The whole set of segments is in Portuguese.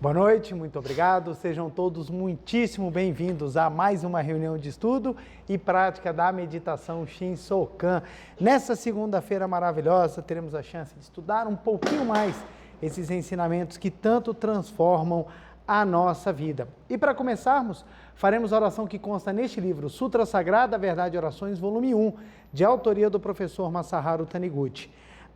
Boa noite, muito obrigado. Sejam todos muitíssimo bem-vindos a mais uma reunião de estudo e prática da meditação Shinsokan. Nessa segunda-feira maravilhosa, teremos a chance de estudar um pouquinho mais esses ensinamentos que tanto transformam a nossa vida. E para começarmos, faremos a oração que consta neste livro, Sutra Sagrada, Verdade e Orações, volume 1, de autoria do professor Masaharu Taniguchi.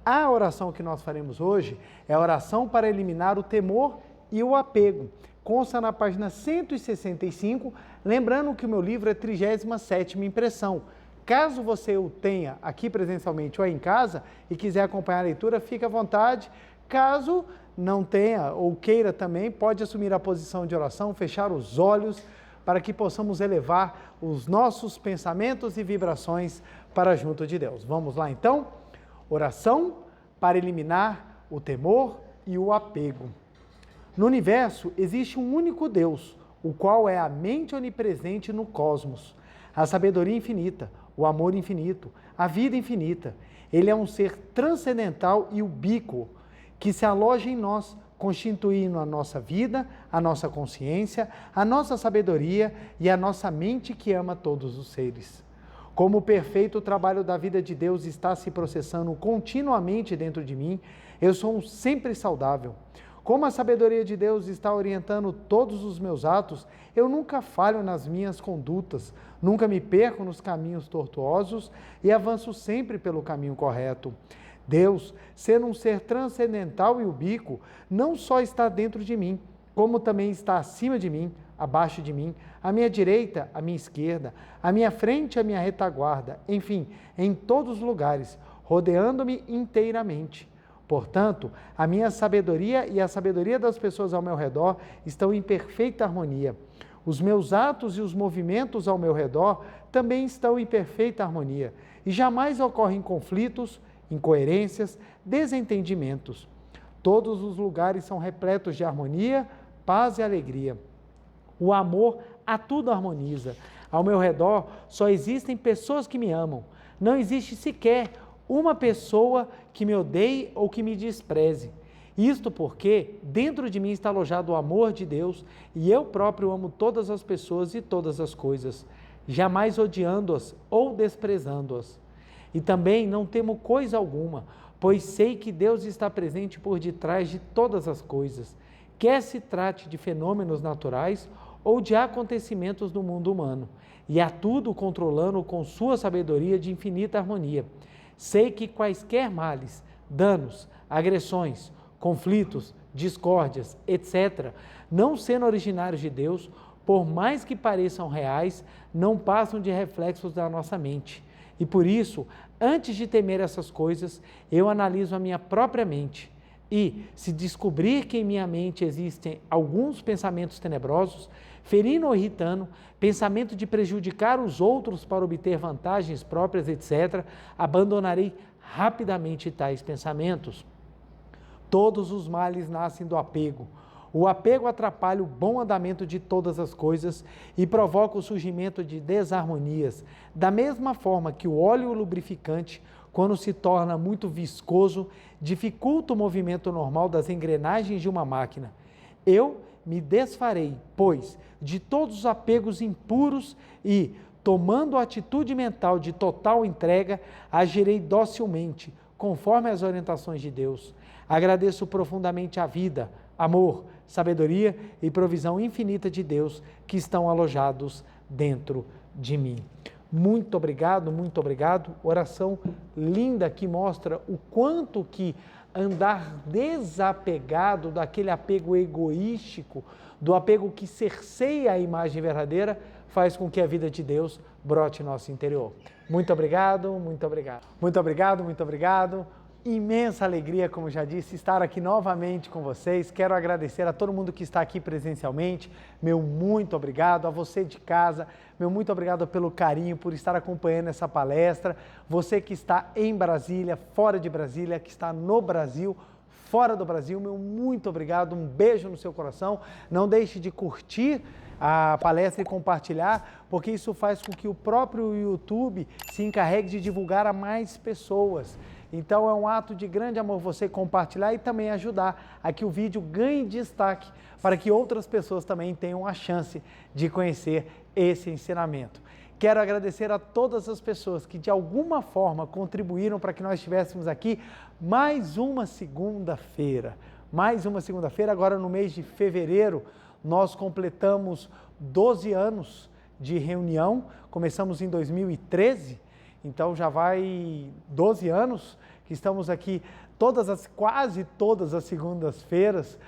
A oração que nós faremos hoje é a oração para eliminar o temor e o apego. Consta na página 165, lembrando que o meu livro é 37ª impressão. Caso você o tenha aqui presencialmente ou aí em casa e quiser acompanhar a leitura, fique à vontade. Caso não tenha ou queira também, pode assumir a posição de oração, fechar os olhos para que possamos elevar os nossos pensamentos e vibrações para junto de Deus. Vamos lá então? Oração para eliminar o temor e o apego. No universo existe um único Deus, o qual é a mente onipresente no cosmos, a sabedoria infinita, o amor infinito, a vida infinita. Ele é um ser transcendental e ubíquo, que se aloja em nós, constituindo a nossa vida, a nossa consciência, a nossa sabedoria e a nossa mente que ama todos os seres. Como o perfeito trabalho da vida de Deus está se processando continuamente dentro de mim, eu sou sempre saudável. Como a sabedoria de Deus está orientando todos os meus atos, eu nunca falho nas minhas condutas, nunca me perco nos caminhos tortuosos e avanço sempre pelo caminho correto. Deus, sendo um ser transcendental e ubíquo, não só está dentro de mim, como também está acima de mim, abaixo de mim, à minha direita, à minha esquerda, à minha frente, à minha retaguarda, enfim, em todos os lugares, rodeando-me inteiramente. Portanto, a minha sabedoria e a sabedoria das pessoas ao meu redor estão em perfeita harmonia. Os meus atos e os movimentos ao meu redor também estão em perfeita harmonia e jamais ocorrem conflitos, incoerências, desentendimentos. Todos os lugares são repletos de harmonia, paz e alegria. O amor a tudo harmoniza. Ao meu redor só existem pessoas que me amam. Não existe sequer uma pessoa que me odeie ou que me despreze. Isto porque dentro de mim está alojado o amor de Deus e eu próprio amo todas as pessoas e todas as coisas, jamais odiando-as ou desprezando-as. E também não temo coisa alguma, pois sei que Deus está presente por detrás de todas as coisas, quer se trate de fenômenos naturais ou de acontecimentos no mundo humano, e a tudo controlando com sua sabedoria de infinita harmonia. Sei que quaisquer males, danos, agressões, conflitos, discórdias, etc., não sendo originários de Deus, por mais que pareçam reais, não passam de reflexos da nossa mente. E por isso, antes de temer essas coisas, eu analiso a minha própria mente. E, se descobrir que em minha mente existem alguns pensamentos tenebrosos, ferindo ou irritando, pensamento de prejudicar os outros para obter vantagens próprias, etc., abandonarei rapidamente tais pensamentos. Todos os males nascem do apego. O apego atrapalha o bom andamento de todas as coisas e provoca o surgimento de desarmonias, da mesma forma que o óleo lubrificante, quando se torna muito viscoso, dificulta o movimento normal das engrenagens de uma máquina. Eu me desfarei, pois, de todos os apegos impuros e, tomando a atitude mental de total entrega, agirei docilmente, conforme as orientações de Deus. Agradeço profundamente a vida, amor, sabedoria e provisão infinita de Deus que estão alojados dentro de mim. Muito obrigado, muito obrigado. Oração linda que mostra o quanto que andar desapegado daquele apego egoístico, do apego que cerceia a imagem verdadeira, faz com que a vida de Deus brote em nosso interior. Muito obrigado, muito obrigado. Muito obrigado, muito obrigado. Imensa alegria, como já disse, estar aqui novamente com vocês. Quero agradecer a todo mundo que está aqui presencialmente. Meu muito obrigado. A você de casa, meu muito obrigado pelo carinho, por estar acompanhando essa palestra. Você que está em Brasília, fora de Brasília, que está no Brasil, fora do Brasil, meu muito obrigado. Um beijo no seu coração. Não deixe de curtir a palestra e compartilhar, porque isso faz com que o próprio YouTube se encarregue de divulgar a mais pessoas. Então é um ato de grande amor você compartilhar e também ajudar a que o vídeo ganhe destaque para que outras pessoas também tenham a chance de conhecer esse ensinamento. Quero agradecer a todas as pessoas que de alguma forma contribuíram para que nós estivéssemos aqui mais uma segunda-feira. Mais uma segunda-feira, agora no mês de fevereiro, nós completamos 12 anos de reunião, começamos em 2013, então já vai 12 anos que estamos aqui quase todas as segundas-feiras,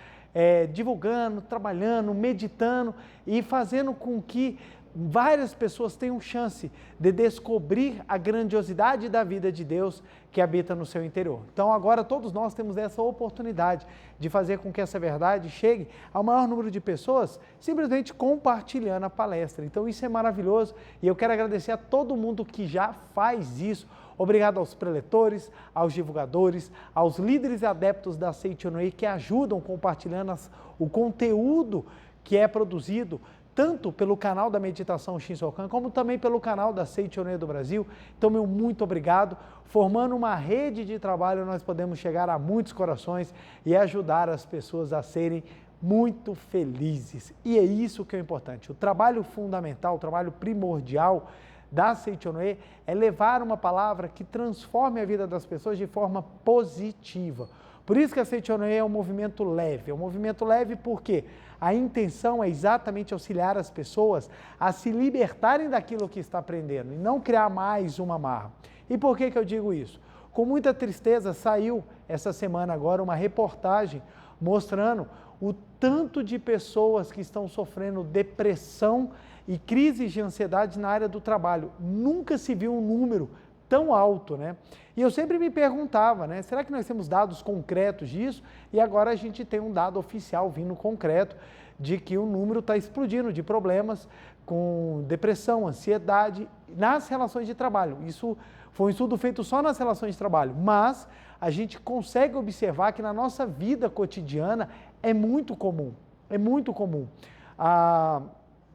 divulgando, trabalhando, meditando e fazendo com que várias pessoas tenham chance de descobrir a grandiosidade da vida de Deus que habita no seu interior. Então agora todos nós temos essa oportunidade de fazer com que essa verdade chegue ao maior número de pessoas, simplesmente compartilhando a palestra. Então isso é maravilhoso e eu quero agradecer a todo mundo que já faz isso. Obrigado aos preletores, aos divulgadores, aos líderes e adeptos da Seitonei que ajudam compartilhando o conteúdo que é produzido tanto pelo canal da Meditação Shin Sokan, como também pelo canal da Seitonei do Brasil. Então, meu muito obrigado. Formando uma rede de trabalho, nós podemos chegar a muitos corações e ajudar as pessoas a serem muito felizes. E é isso que é importante. O trabalho fundamental, o trabalho primordial da Seitonei é levar uma palavra que transforme a vida das pessoas de forma positiva. Por isso que a Seitonei é um movimento leve porque a intenção é exatamente auxiliar as pessoas a se libertarem daquilo que está aprendendo e não criar mais uma amarra. E por que eu digo isso? Com muita tristeza saiu essa semana agora uma reportagem mostrando o tanto de pessoas que estão sofrendo depressão e crises de ansiedade na área do trabalho. Nunca se viu um número tão alto, né? E eu sempre me perguntava, né? Será que nós temos dados concretos disso? E agora a gente tem um dado oficial vindo concreto de que o número está explodindo de problemas com depressão, ansiedade nas relações de trabalho. Isso foi um estudo feito só nas relações de trabalho, mas a gente consegue observar que na nossa vida cotidiana é muito comum,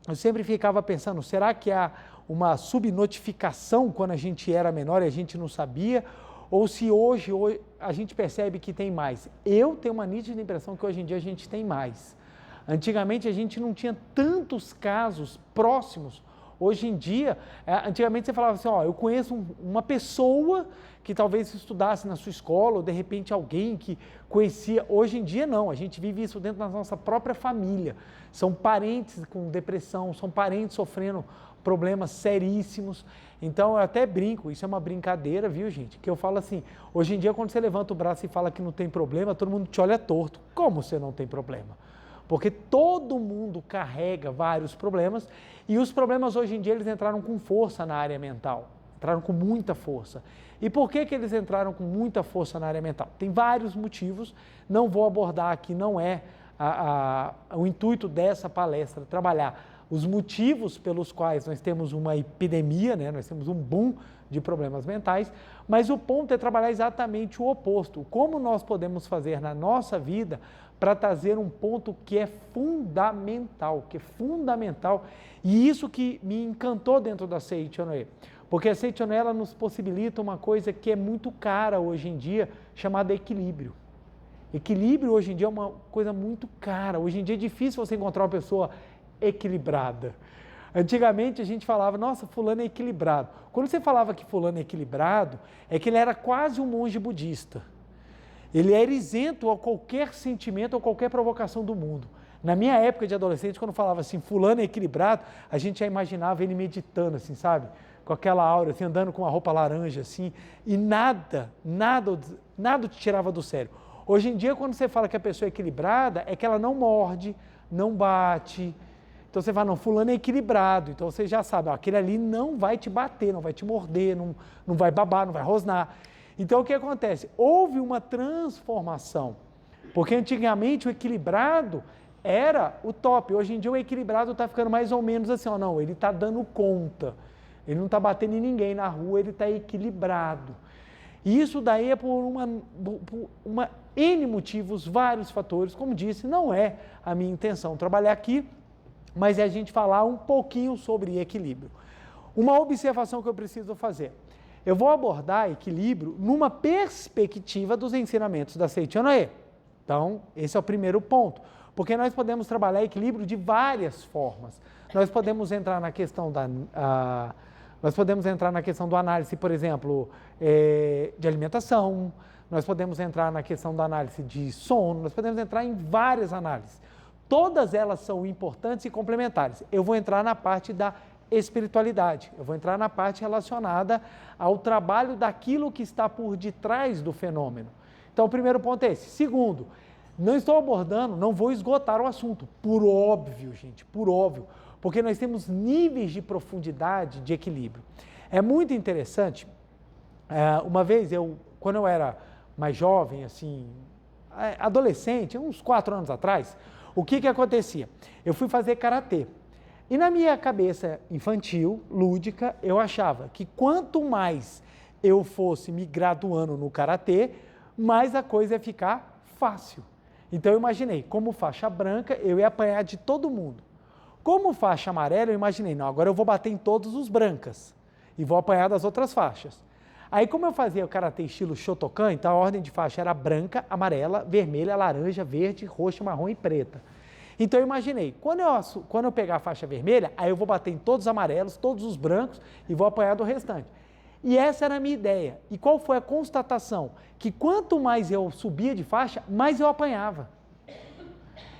eu sempre ficava pensando, será que há uma subnotificação quando a gente era menor e a gente não sabia, ou se hoje a gente percebe que tem mais. Eu tenho uma nítida impressão que hoje em dia a gente tem mais. Antigamente a gente não tinha tantos casos próximos. Hoje em dia, antigamente você falava assim, eu conheço uma pessoa que talvez estudasse na sua escola, ou de repente alguém que conhecia. Hoje em dia não, a gente vive isso dentro da nossa própria família. São parentes com depressão, são parentes sofrendo problemas seríssimos. Então eu até brinco, isso é uma brincadeira, viu gente? Que eu falo assim, hoje em dia quando você levanta o braço e fala que não tem problema, todo mundo te olha torto. Como você não tem problema? Porque todo mundo carrega vários problemas e os problemas hoje em dia eles entraram com força na área mental, entraram com muita força. E por que eles entraram com muita força na área mental? Tem vários motivos, não vou abordar aqui, não é o intuito dessa palestra, trabalhar os motivos pelos quais nós temos uma epidemia, né? Nós temos um boom de problemas mentais, mas o ponto é trabalhar exatamente o oposto. Como nós podemos fazer na nossa vida para trazer um ponto que é fundamental, e isso que me encantou dentro da Seitonei, porque a Seitonei ela nos possibilita uma coisa que é muito cara hoje em dia, chamada equilíbrio. Equilíbrio hoje em dia é uma coisa muito cara, hoje em dia é difícil você encontrar uma pessoa equilibrada. Antigamente a gente falava, nossa, fulano é equilibrado. Quando você falava que fulano é equilibrado, é que ele era quase um monge budista. Ele era isento a qualquer sentimento ou qualquer provocação do mundo. Na minha época de adolescente, quando falava assim, fulano é equilibrado, a gente já imaginava ele meditando assim, sabe? Com aquela aura, assim, andando com uma roupa laranja assim, e nada te tirava do sério. Hoje em dia, quando você fala que a pessoa é equilibrada, é que ela não morde, não bate. Então você fala, não, fulano é equilibrado, então você já sabe, aquele ali não vai te bater, não vai te morder, não vai babar, não vai rosnar. Então o que acontece? Houve uma transformação, porque antigamente o equilibrado era o top, hoje em dia o equilibrado está ficando mais ou menos assim, não, ele está dando conta, ele não está batendo em ninguém na rua, ele está equilibrado. E isso daí é por uma N motivos, vários fatores, como disse, não é a minha intenção trabalhar aqui, mas é a gente falar um pouquinho sobre equilíbrio. Uma observação que eu preciso fazer. Eu vou abordar equilíbrio numa perspectiva dos ensinamentos da Seichonoye. Então, esse é o primeiro ponto, porque nós podemos trabalhar equilíbrio de várias formas. Nós podemos entrar na questão do análise, por exemplo, de alimentação, nós podemos entrar na questão da análise de sono, nós podemos entrar em várias análises. Todas elas são importantes e complementares. Eu vou entrar na parte da espiritualidade, eu vou entrar na parte relacionada ao trabalho daquilo que está por detrás do fenômeno. Então, o primeiro ponto é esse. Segundo, não estou abordando, não vou esgotar o assunto, por óbvio, gente, por óbvio, porque nós temos níveis de profundidade de equilíbrio. É muito interessante, uma vez, quando eu era mais jovem, assim, adolescente, uns 4 anos atrás, o que acontecia? Eu fui fazer karatê. E na minha cabeça infantil, lúdica, eu achava que quanto mais eu fosse me graduando no karatê, mais a coisa ia ficar fácil. Então eu imaginei, como faixa branca, eu ia apanhar de todo mundo. Como faixa amarela, eu imaginei, não, agora eu vou bater em todos os brancas e vou apanhar das outras faixas. Aí como eu fazia o karatê estilo Shotokan, então a ordem de faixa era branca, amarela, vermelha, laranja, verde, roxa, marrom e preta. Então eu imaginei, quando eu pegar a faixa vermelha, aí eu vou bater em todos os amarelos, todos os brancos e vou apanhar do restante. E essa era a minha ideia. E qual foi a constatação? Que quanto mais eu subia de faixa, mais eu apanhava.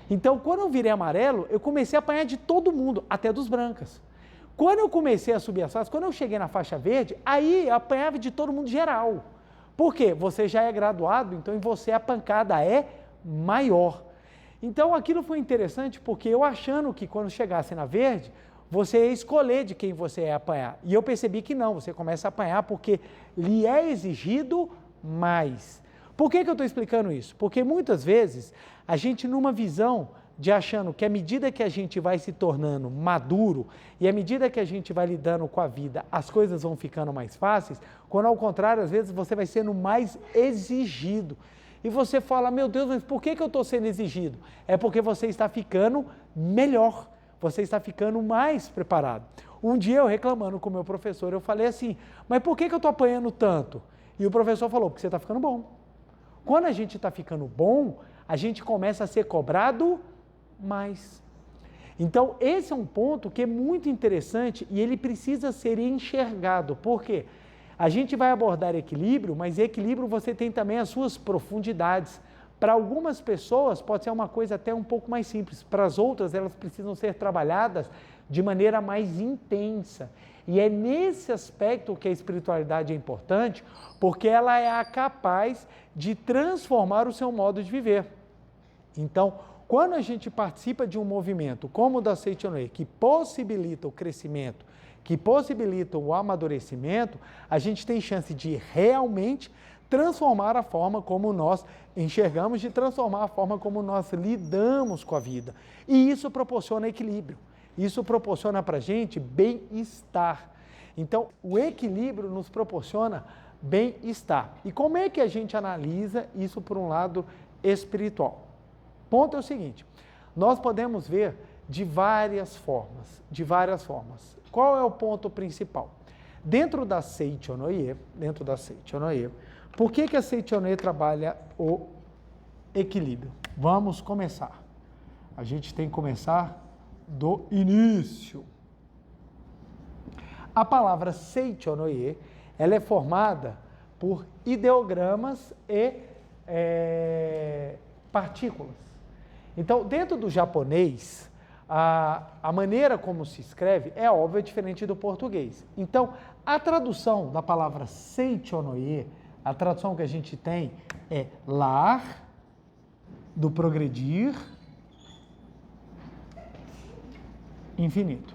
Então, quando eu virei amarelo, eu comecei a apanhar de todo mundo, até dos brancas. Quando eu comecei a subir as faixas, quando eu cheguei na faixa verde, aí eu apanhava de todo mundo geral. Por quê? Você já é graduado, então em você a pancada é maior. Então, aquilo foi interessante porque eu achando que quando chegasse na verde, você ia escolher de quem você ia apanhar. E eu percebi que não, você começa a apanhar porque lhe é exigido mais. Por que eu estou explicando isso? Porque muitas vezes a gente numa visão de achando que à medida que a gente vai se tornando maduro e à medida que a gente vai lidando com a vida, as coisas vão ficando mais fáceis, quando ao contrário, às vezes você vai sendo mais exigido. E você fala, meu Deus, mas por que eu estou sendo exigido? É porque você está ficando melhor, você está ficando mais preparado. Um dia eu reclamando com o meu professor, eu falei assim, mas por que eu estou apanhando tanto? E o professor falou, porque você está ficando bom. Quando a gente está ficando bom, a gente começa a ser cobrado mais. Então, esse é um ponto que é muito interessante e ele precisa ser enxergado. Por quê? A gente vai abordar equilíbrio, mas equilíbrio você tem também as suas profundidades. Para algumas pessoas pode ser uma coisa até um pouco mais simples, para as outras elas precisam ser trabalhadas de maneira mais intensa. E é nesse aspecto que a espiritualidade é importante, porque ela é capaz de transformar o seu modo de viver. Então, quando a gente participa de um movimento como o da Seichonoye, que possibilita o crescimento, que possibilita o amadurecimento, a gente tem chance de realmente transformar a forma como nós enxergamos, de transformar a forma como nós lidamos com a vida. E isso proporciona equilíbrio, isso proporciona para a gente bem-estar. Então, o equilíbrio nos proporciona bem-estar. E como é que a gente analisa isso por um lado espiritual? Ponto é o seguinte, nós podemos ver de várias formas, Qual é o ponto principal? Dentro da Seichonoye, por que a Seichonoye trabalha o equilíbrio? Vamos começar. A gente tem que começar do início. A palavra Seichonoye, ela é formada por ideogramas e partículas. Então, dentro do japonês, a maneira como se escreve é óbvio, é diferente do português. Então, a tradução da palavra Seichonoye, a tradução que a gente tem é lar do progredir infinito.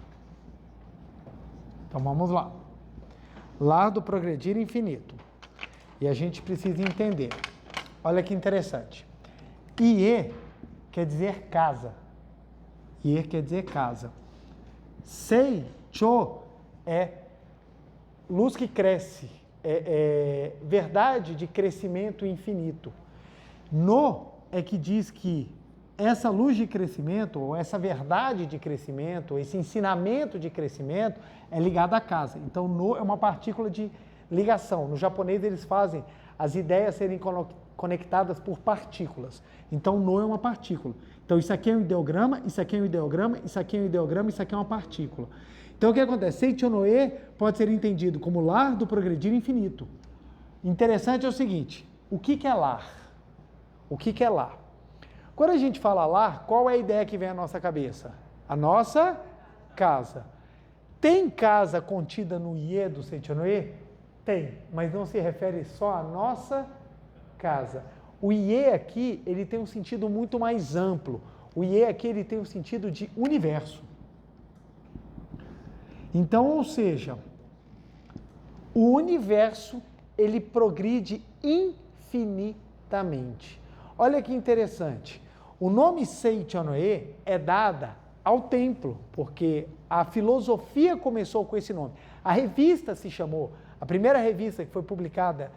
Então, vamos lá. Lar do progredir infinito. E a gente precisa entender. Olha que interessante. Ie quer dizer casa. Ie quer dizer casa. Seicho é luz que cresce, é verdade de crescimento infinito. No é que diz que essa luz de crescimento, ou essa verdade de crescimento, esse ensinamento de crescimento é ligado à casa. Então, no é uma partícula ligação. No japonês eles fazem as ideias serem conectadas por partículas. Então, no é uma partícula. Então, isso aqui é um ideograma, isso aqui é um ideograma, isso aqui é um ideograma, isso aqui é uma partícula. Então, o que acontece? Seichonoe pode ser entendido como lar do progredir infinito. Interessante é o seguinte, o que é lar? O que é lar? Quando a gente fala lar, qual é a ideia que vem à nossa cabeça? A nossa casa. Tem casa contida no Ie do Seichonoe? Tem, mas não se refere só à nossa casa. O Ie aqui, ele tem um sentido muito mais amplo. O Ie aqui, ele tem um sentido de universo. Então, ou seja, o universo, ele progride infinitamente. Olha que interessante. O nome Seichonoe é dada ao templo, porque a filosofia começou com esse nome. A revista se chamou, a primeira revista que foi publicada,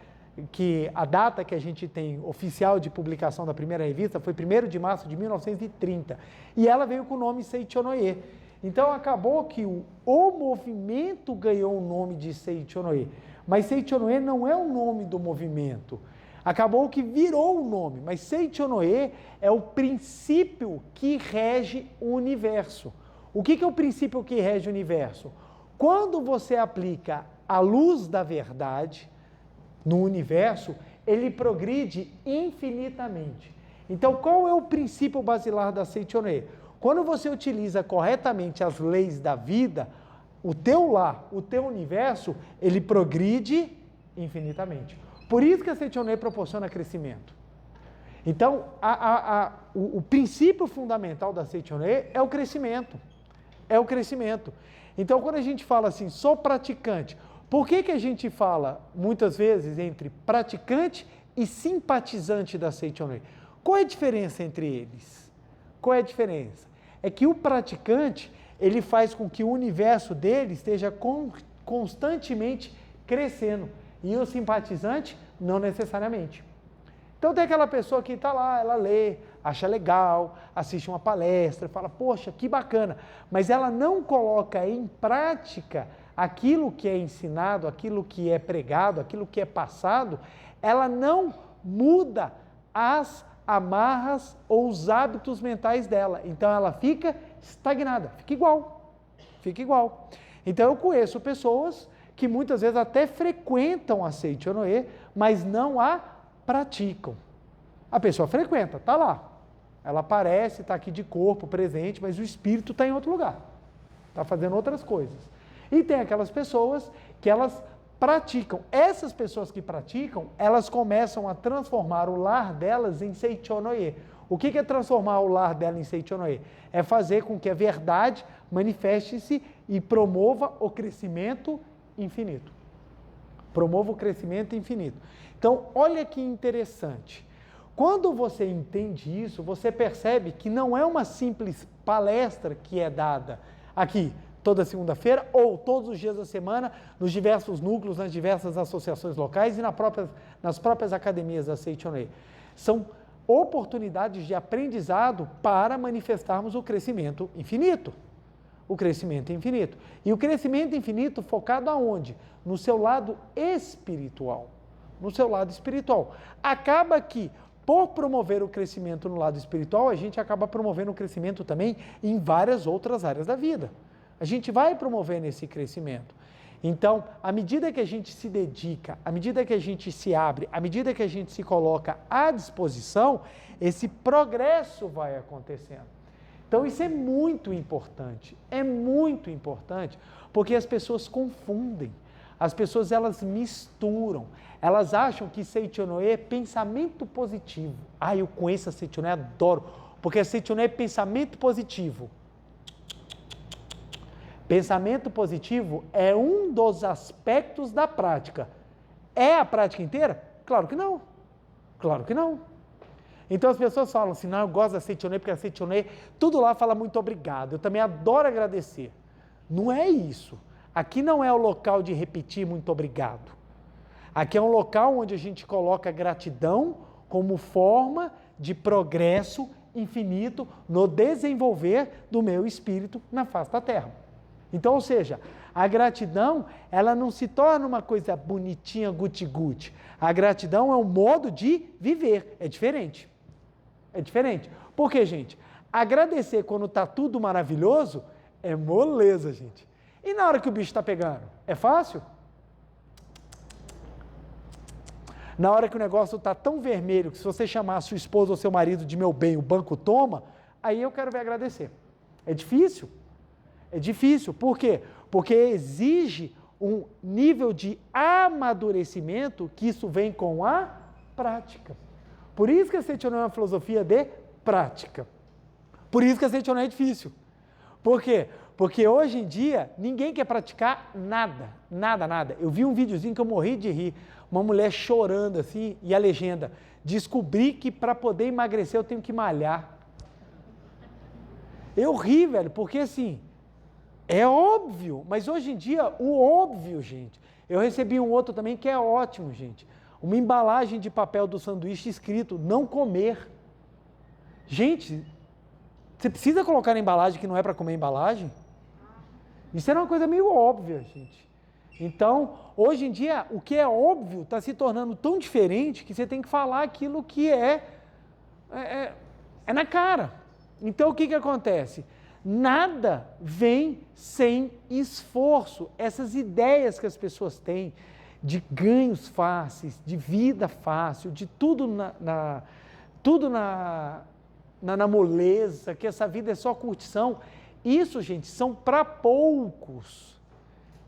que a data que a gente tem oficial de publicação da primeira revista foi 1º de março de 1930, e ela veio com o nome Seichonoe. Então acabou que o movimento ganhou o nome de Seichonoe, mas Seichonoe não é o nome do movimento. Acabou que virou o nome, mas Seichonoe é o princípio que rege o universo. O que é o princípio que rege o universo? Quando você aplica a luz da verdade no universo, ele progride infinitamente. Então, qual é o princípio basilar da Seichonoe? Quando você utiliza corretamente as leis da vida, o teu lar, o teu universo, ele progride infinitamente. Por isso que a Seichonoe proporciona crescimento. Então, o princípio fundamental da Seichonoe é o crescimento. É o crescimento. Então, quando a gente fala assim, sou praticante, por que a gente fala, muitas vezes, entre praticante e simpatizante da Seichonoe? Qual é a diferença entre eles? Qual é a diferença? É que o praticante, ele faz com que o universo dele esteja constantemente crescendo. E o simpatizante, não necessariamente. Então tem aquela pessoa que está lá, ela lê, acha legal, assiste uma palestra, fala, poxa, que bacana, mas ela não coloca em prática aquilo que é ensinado, aquilo que é pregado, aquilo que é passado, ela não muda as amarras ou os hábitos mentais dela. Então ela fica estagnada, fica igual, fica igual. Então eu conheço pessoas que muitas vezes até frequentam a Seichonoe, mas não a praticam. A pessoa frequenta, está lá. Ela aparece, está aqui de corpo presente, mas o espírito está em outro lugar. Está fazendo outras coisas. E tem aquelas pessoas que elas praticam. Essas pessoas que praticam, elas começam a transformar o lar delas em Seichonoe. O que é transformar o lar dela em Seichonoe? É fazer com que a verdade manifeste-se e promova o crescimento infinito. Promova o crescimento infinito. Então, olha que interessante. Quando você entende isso, você percebe que não é uma simples palestra que é dada aqui toda segunda-feira ou todos os dias da semana nos diversos núcleos, nas diversas associações locais e nas próprias academias da Seichonoe. São oportunidades de aprendizado para manifestarmos o crescimento infinito. O crescimento infinito. E o crescimento infinito focado aonde? No seu lado espiritual. No seu lado espiritual. Acaba que, por promover o crescimento no lado espiritual, a gente acaba promovendo o crescimento também em várias outras áreas da vida. A gente vai promovendo esse crescimento. Então, à medida que a gente se dedica, à medida que a gente se abre, à medida que a gente se coloca à disposição, esse progresso vai acontecendo. Então, isso é muito importante, porque as pessoas confundem, as pessoas elas misturam, elas acham que Seichonoe é pensamento positivo. Ah, eu conheço a Seichonoe, adoro, porque a Seichonoe é pensamento positivo. Pensamento positivo é um dos aspectos da prática. É a prática inteira? Claro que não, claro que não. Então as pessoas falam assim, não, eu gosto da Seichonoe porque a Seichonoe, tudo lá fala muito obrigado, eu também adoro agradecer. Não é isso. Aqui não é o local de repetir muito obrigado. Aqui é um local onde a gente coloca gratidão como forma de progresso infinito no desenvolver do meu espírito na face da Terra. Então, ou seja, a gratidão, ela não se torna uma coisa bonitinha, guti-guti. A gratidão é um modo de viver, é diferente. É diferente. Por quê, gente? Agradecer quando está tudo maravilhoso é moleza, gente. E na hora que o bicho está pegando? É fácil? Na hora que o negócio está tão vermelho que se você chamar a sua esposa ou seu marido de meu bem, o banco toma, aí eu quero ver agradecer. É difícil. É difícil. Por quê? Porque exige um nível de amadurecimento que isso vem com a prática. Por isso que a Seichonon é uma filosofia de prática. Por isso que a Seichonon é difícil. Por quê? Porque hoje em dia ninguém quer praticar nada, nada, nada. Eu vi um videozinho que eu morri de rir, uma mulher chorando assim e a legenda: descobri que para poder emagrecer eu tenho que malhar. Eu ri, velho, porque assim, é óbvio, mas hoje em dia o óbvio, gente. Eu recebi um outro também que é ótimo, gente. Uma embalagem de papel do sanduíche escrito não comer. Gente, você precisa colocar na embalagem que não é para comer embalagem? Isso era uma coisa meio óbvia, gente. Então, hoje em dia, o que é óbvio está se tornando tão diferente que você tem que falar aquilo que é na cara. Então, o que acontece? Nada vem sem esforço. Essas ideias que as pessoas têm de ganhos fáceis, de vida fácil, de tudo na moleza, que essa vida é só curtição. Isso, gente, são para poucos.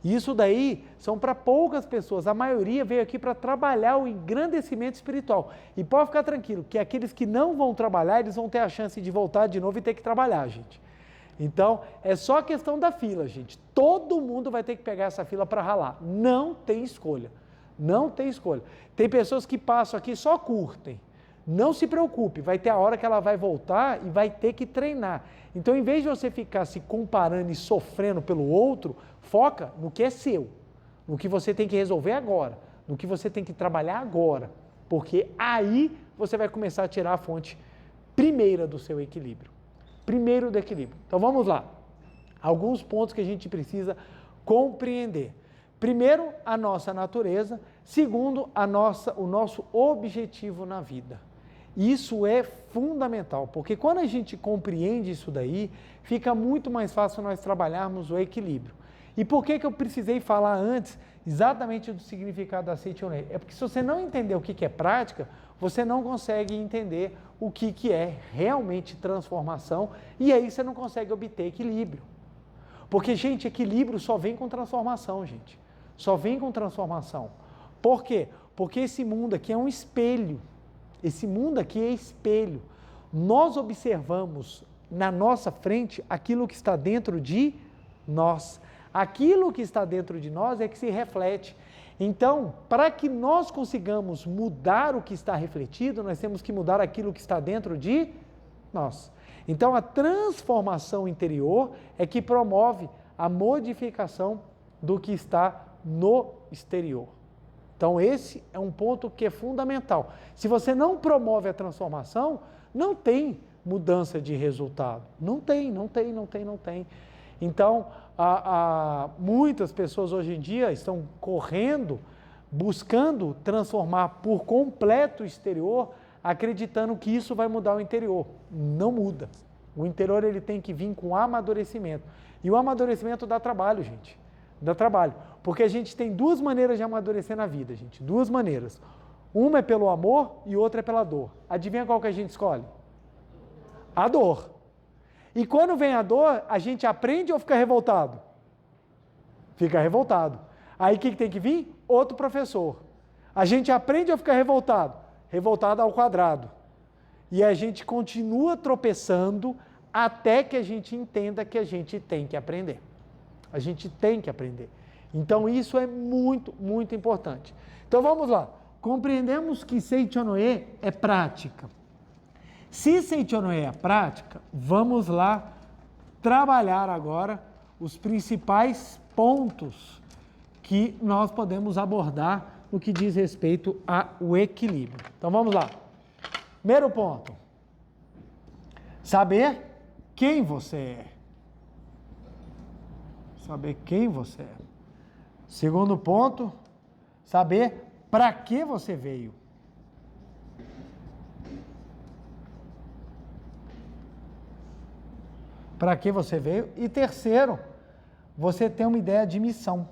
Isso daí são para poucas pessoas. A maioria veio aqui para trabalhar o engrandecimento espiritual. E pode ficar tranquilo, que aqueles que não vão trabalhar, eles vão ter a chance de voltar de novo e ter que trabalhar, gente. Então, é só questão da fila, gente. Todo mundo vai ter que pegar essa fila para ralar. Não tem escolha. Não tem escolha. Tem pessoas que passam aqui e só curtem. Não se preocupe, vai ter a hora que ela vai voltar e vai ter que treinar. Então, em vez de você ficar se comparando e sofrendo pelo outro, foca no que é seu, no que você tem que resolver agora, no que você tem que trabalhar agora, porque aí você vai começar a tirar a fonte primeira do seu equilíbrio. Primeiro do equilíbrio. Então, vamos lá. Alguns pontos que a gente precisa compreender. Primeiro, a nossa natureza. Segundo, o nosso objetivo na vida. Isso é fundamental, porque quando a gente compreende isso daí, fica muito mais fácil nós trabalharmos o equilíbrio. E por que eu precisei falar antes exatamente do significado da Seichonon? É porque se você não entender o que é prática, você não consegue entender o que é realmente transformação e aí você não consegue obter equilíbrio. Porque, gente, equilíbrio só vem com transformação, gente. Só vem com transformação. Por quê? Porque esse mundo aqui é um espelho. Esse mundo aqui é espelho. Nós observamos na nossa frente aquilo que está dentro de nós. Aquilo que está dentro de nós é que se reflete. Então, para que nós consigamos mudar o que está refletido, nós temos que mudar aquilo que está dentro de nós. Então, a transformação interior é que promove a modificação do que está no exterior. Então, esse é um ponto que é fundamental. Se você não promove a transformação, não tem mudança de resultado. Não tem. Então, muitas pessoas hoje em dia estão correndo, buscando transformar por completo o exterior, acreditando que isso vai mudar o interior. Não muda. O interior ele tem que vir com amadurecimento. E o amadurecimento dá trabalho, gente. Dá trabalho. Porque a gente tem duas maneiras de amadurecer na vida, gente. Duas maneiras. Uma é pelo amor e outra é pela dor. Adivinha qual que a gente escolhe? A dor. E quando vem a dor, a gente aprende ou fica revoltado? Fica revoltado. Aí o que tem que vir? Outro professor. A gente aprende ou fica revoltado? Revoltado ao quadrado. E a gente continua tropeçando até que a gente entenda que a gente tem que aprender. A gente tem que aprender. Então, isso é muito, muito importante. Então, vamos lá. Compreendemos que Seichonon é prática. Se Seichonon é prática, vamos lá trabalhar agora os principais pontos que nós podemos abordar no que diz respeito ao equilíbrio. Então, vamos lá. Primeiro ponto. Saber quem você é. Saber quem você é. Segundo ponto, saber para que você veio. Para que você veio. E terceiro, você tem uma ideia de missão.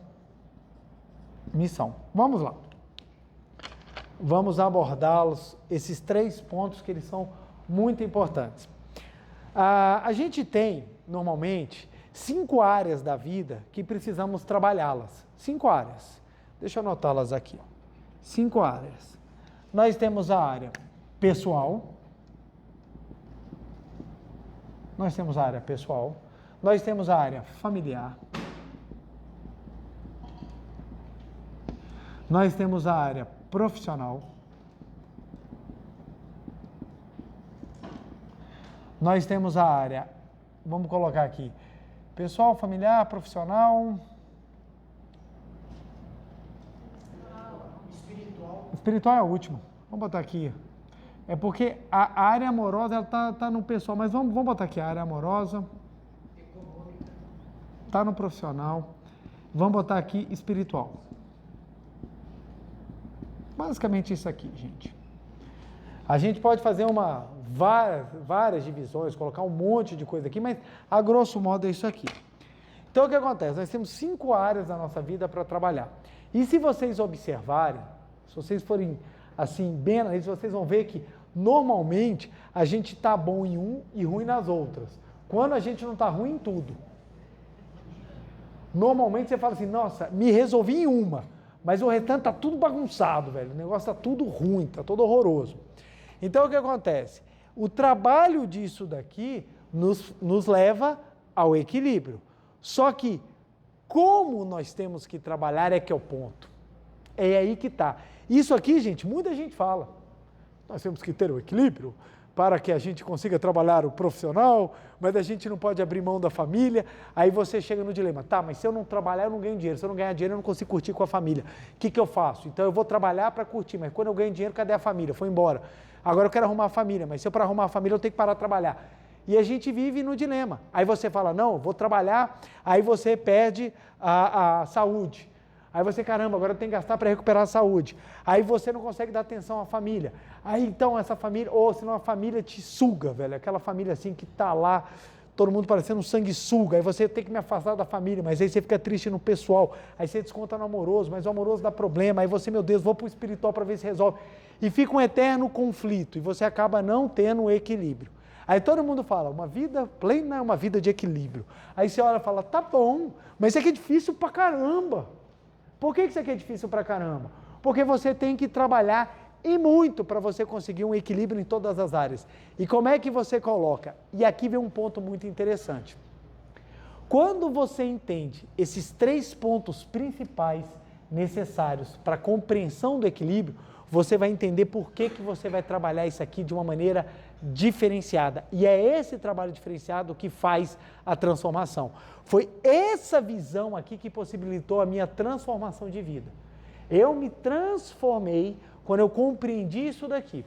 Missão. Vamos lá. Vamos abordá-los, esses 3 pontos que eles são muito importantes. A gente tem, normalmente, 5 áreas da vida que precisamos trabalhá-las. 5 áreas. Deixa eu anotá-las aqui. 5 áreas. Nós temos a área pessoal. Nós temos a área pessoal. Nós temos a área familiar. Nós temos a área profissional. Nós temos a área, vamos colocar aqui, pessoal, familiar, profissional. Espiritual é a última. Vamos botar aqui. É porque a área amorosa ela tá no pessoal, mas vamos botar aqui a área amorosa. Está no profissional. Vamos botar aqui espiritual. Basicamente isso aqui, gente. A gente pode fazer várias divisões, colocar um monte de coisa aqui, mas a grosso modo é isso aqui. Então o que acontece? Nós temos 5 áreas da nossa vida para trabalhar. E se vocês observarem, se vocês forem assim bem analistas, vocês vão ver que normalmente a gente está bom em um e ruim nas outras. Quando a gente não está ruim em tudo. Normalmente você fala assim, nossa, me resolvi em uma, mas o restante está tudo bagunçado, velho. O negócio está tudo ruim, está todo horroroso. Então o que acontece? O trabalho disso daqui nos leva ao equilíbrio. Só que como nós temos que trabalhar é que é o ponto. É aí que está. Isso aqui, gente, muita gente fala. Nós temos que ter o equilíbrio para que a gente consiga trabalhar o profissional, mas a gente não pode abrir mão da família. Aí você chega no dilema, tá, mas se eu não trabalhar eu não ganho dinheiro, se eu não ganhar dinheiro eu não consigo curtir com a família. O que eu faço? Então eu vou trabalhar para curtir, mas quando eu ganho dinheiro, cadê a família? Foi embora. Agora eu quero arrumar a família, mas se eu para arrumar a família eu tenho que parar de trabalhar. E a gente vive no dilema. Aí você fala, não, vou trabalhar, aí você perde a saúde. Aí você, caramba, agora tem que gastar para recuperar a saúde. Aí você não consegue dar atenção à família. Aí então essa família, ou senão a família te suga, velho. Aquela família assim que tá lá, todo mundo parecendo um sanguessuga. Aí você tem que me afastar da família, mas aí você fica triste no pessoal. Aí você desconta no amoroso, mas o amoroso dá problema. Aí você, meu Deus, vou pro espiritual para ver se resolve. E fica um eterno conflito e você acaba não tendo equilíbrio. Aí todo mundo fala, uma vida plena é uma vida de equilíbrio. Aí você olha e fala, tá bom, mas isso aqui é difícil pra caramba. Por que isso aqui é difícil pra caramba? Porque você tem que trabalhar e muito para você conseguir um equilíbrio em todas as áreas. E como é que você coloca? E aqui vem um ponto muito interessante. Quando você entende esses 3 pontos principais necessários para a compreensão do equilíbrio, você vai entender por que você vai trabalhar isso aqui de uma maneira diferenciada. E é esse trabalho diferenciado que faz a transformação. Foi essa visão aqui que possibilitou a minha transformação de vida. Eu me transformei quando eu compreendi isso daqui.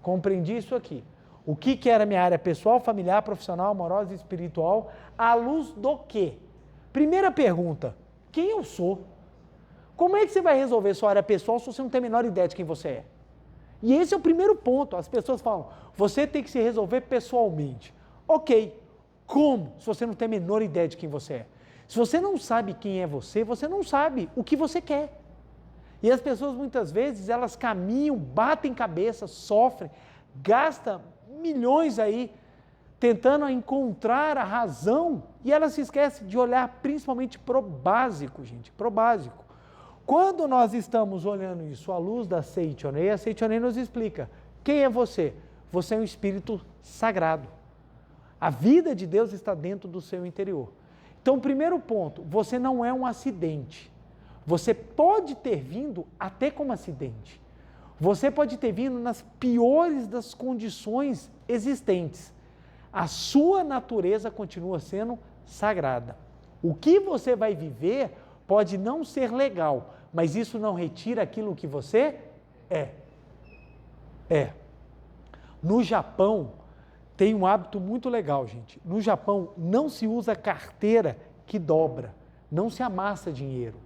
Compreendi isso aqui. O que era minha área pessoal, familiar, profissional, amorosa e espiritual, à luz do quê? Primeira pergunta, quem eu sou? Como é que você vai resolver sua área pessoal se você não tem a menor ideia de quem você é? E esse é o primeiro ponto. As pessoas falam, você tem que se resolver pessoalmente. Ok, como? Se você não tem a menor ideia de quem você é. Se você não sabe quem é você não sabe o que você quer. E as pessoas muitas vezes, elas caminham, batem cabeça, sofrem, gastam milhões aí, tentando encontrar a razão, e elas se esquecem de olhar principalmente pro básico, gente, pro básico. Quando nós estamos olhando isso à luz da Seitonei, a Seitonei nos explica, quem é você? Você é um espírito sagrado. A vida de Deus está dentro do seu interior. Então, primeiro ponto, você não é um acidente. Você pode ter vindo até como acidente. Você pode ter vindo nas piores das condições existentes. A sua natureza continua sendo sagrada. O que você vai viver pode não ser legal, mas isso não retira aquilo que você é. No Japão, tem um hábito muito legal, gente. No Japão, não se usa carteira que dobra. não se amassa dinheiro.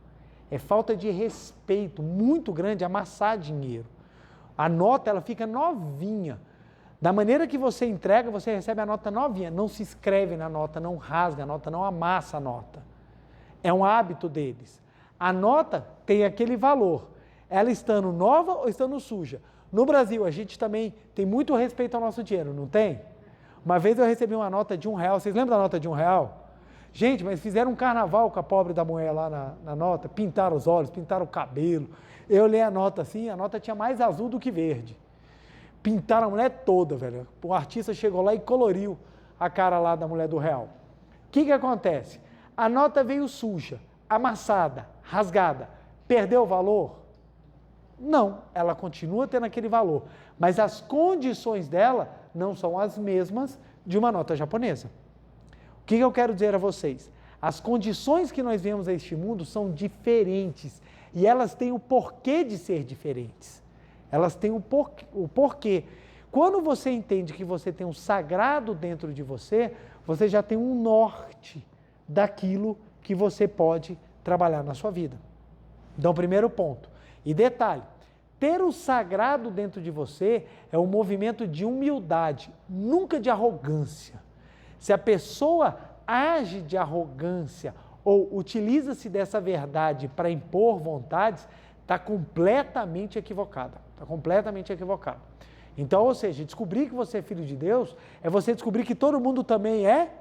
É falta de respeito muito grande amassar dinheiro. A nota, ela fica novinha. Da maneira que você entrega, você recebe a nota novinha. Não se escreve na nota, não rasga a nota, não amassa a nota. É um hábito deles. A nota tem aquele valor. Ela estando nova ou estando suja. No Brasil, a gente também tem muito respeito ao nosso dinheiro, não tem? Uma vez eu recebi uma nota de R$1. Vocês lembram da nota de R$1? Gente, mas fizeram um carnaval com a pobre da mulher lá na nota, pintaram os olhos, pintaram o cabelo. Eu olhei a nota assim, a nota tinha mais azul do que verde. Pintaram a mulher toda, velho. O artista chegou lá e coloriu a cara lá da mulher do R$1. O que acontece? A nota veio suja, amassada, rasgada. Perdeu o valor? Não, ela continua tendo aquele valor. Mas as condições dela não são as mesmas de uma nota japonesa. O que eu quero dizer a vocês? As condições que nós vemos a este mundo são diferentes e elas têm o porquê de ser diferentes. Elas têm o porquê. Quando você entende que você tem um sagrado dentro de você, você já tem um norte daquilo que você pode trabalhar na sua vida. Então, primeiro ponto. E detalhe, ter o sagrado dentro de você é um movimento de humildade, nunca de arrogância. Se a pessoa age de arrogância ou utiliza-se dessa verdade para impor vontades, está completamente equivocada. Está completamente equivocado. Então, ou seja, descobrir que você é filho de Deus é você descobrir que todo mundo também é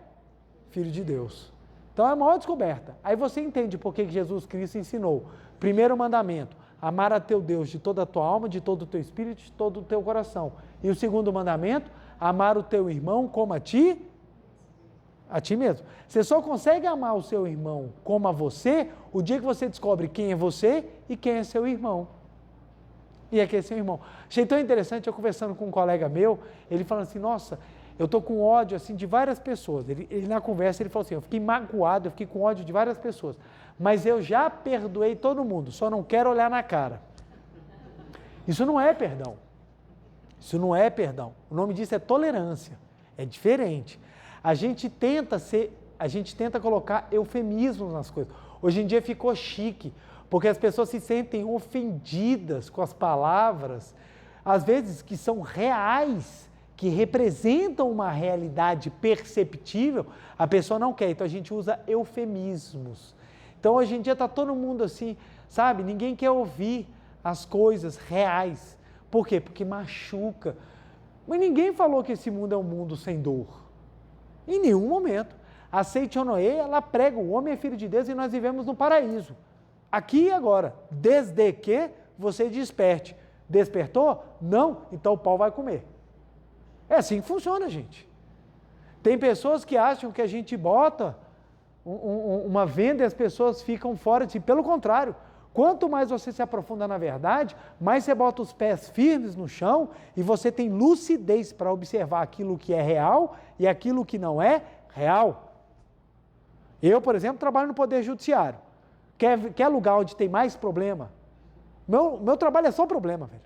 filho de Deus. Então, é a maior descoberta. Aí você entende por que Jesus Cristo ensinou. Primeiro mandamento, amar a teu Deus de toda a tua alma, de todo o teu espírito, de todo o teu coração. E o segundo mandamento, amar o teu irmão como a ti mesmo. Você só consegue amar o seu irmão como a você o dia que você descobre quem é você e quem é seu irmão. E é quem é seu irmão. Achei tão interessante, eu conversando com um colega meu, ele falando assim, nossa, eu estou com ódio assim, de várias pessoas. Ele na conversa, ele falou assim, eu fiquei magoado, eu fiquei com ódio de várias pessoas, mas eu já perdoei todo mundo, só não quero olhar na cara. Isso não é perdão. Isso não é perdão. O nome disso é tolerância. É diferente. A gente tenta colocar eufemismos nas coisas. Hoje em dia ficou chique, porque as pessoas se sentem ofendidas com as palavras, às vezes que são reais, que representam uma realidade perceptível, a pessoa não quer, então a gente usa eufemismos. Então hoje em dia está todo mundo assim, sabe, ninguém quer ouvir as coisas reais. Por quê? Porque machuca. Mas ninguém falou que esse mundo é um mundo sem dor. Em nenhum momento. A Seiichi Noe, ela prega, o homem é filho de Deus e nós vivemos no paraíso. Aqui e agora, desde que você desperte. Despertou? Não? Então o pau vai comer. É assim que funciona, gente. Tem pessoas que acham que a gente bota uma venda e as pessoas ficam fora de si. Pelo contrário, quanto mais você se aprofunda na verdade, mais você bota os pés firmes no chão e você tem lucidez para observar aquilo que é real e aquilo que não é real. Eu, por exemplo, trabalho no Poder Judiciário. Quer lugar onde tem mais problema? Meu trabalho é só problema, velho.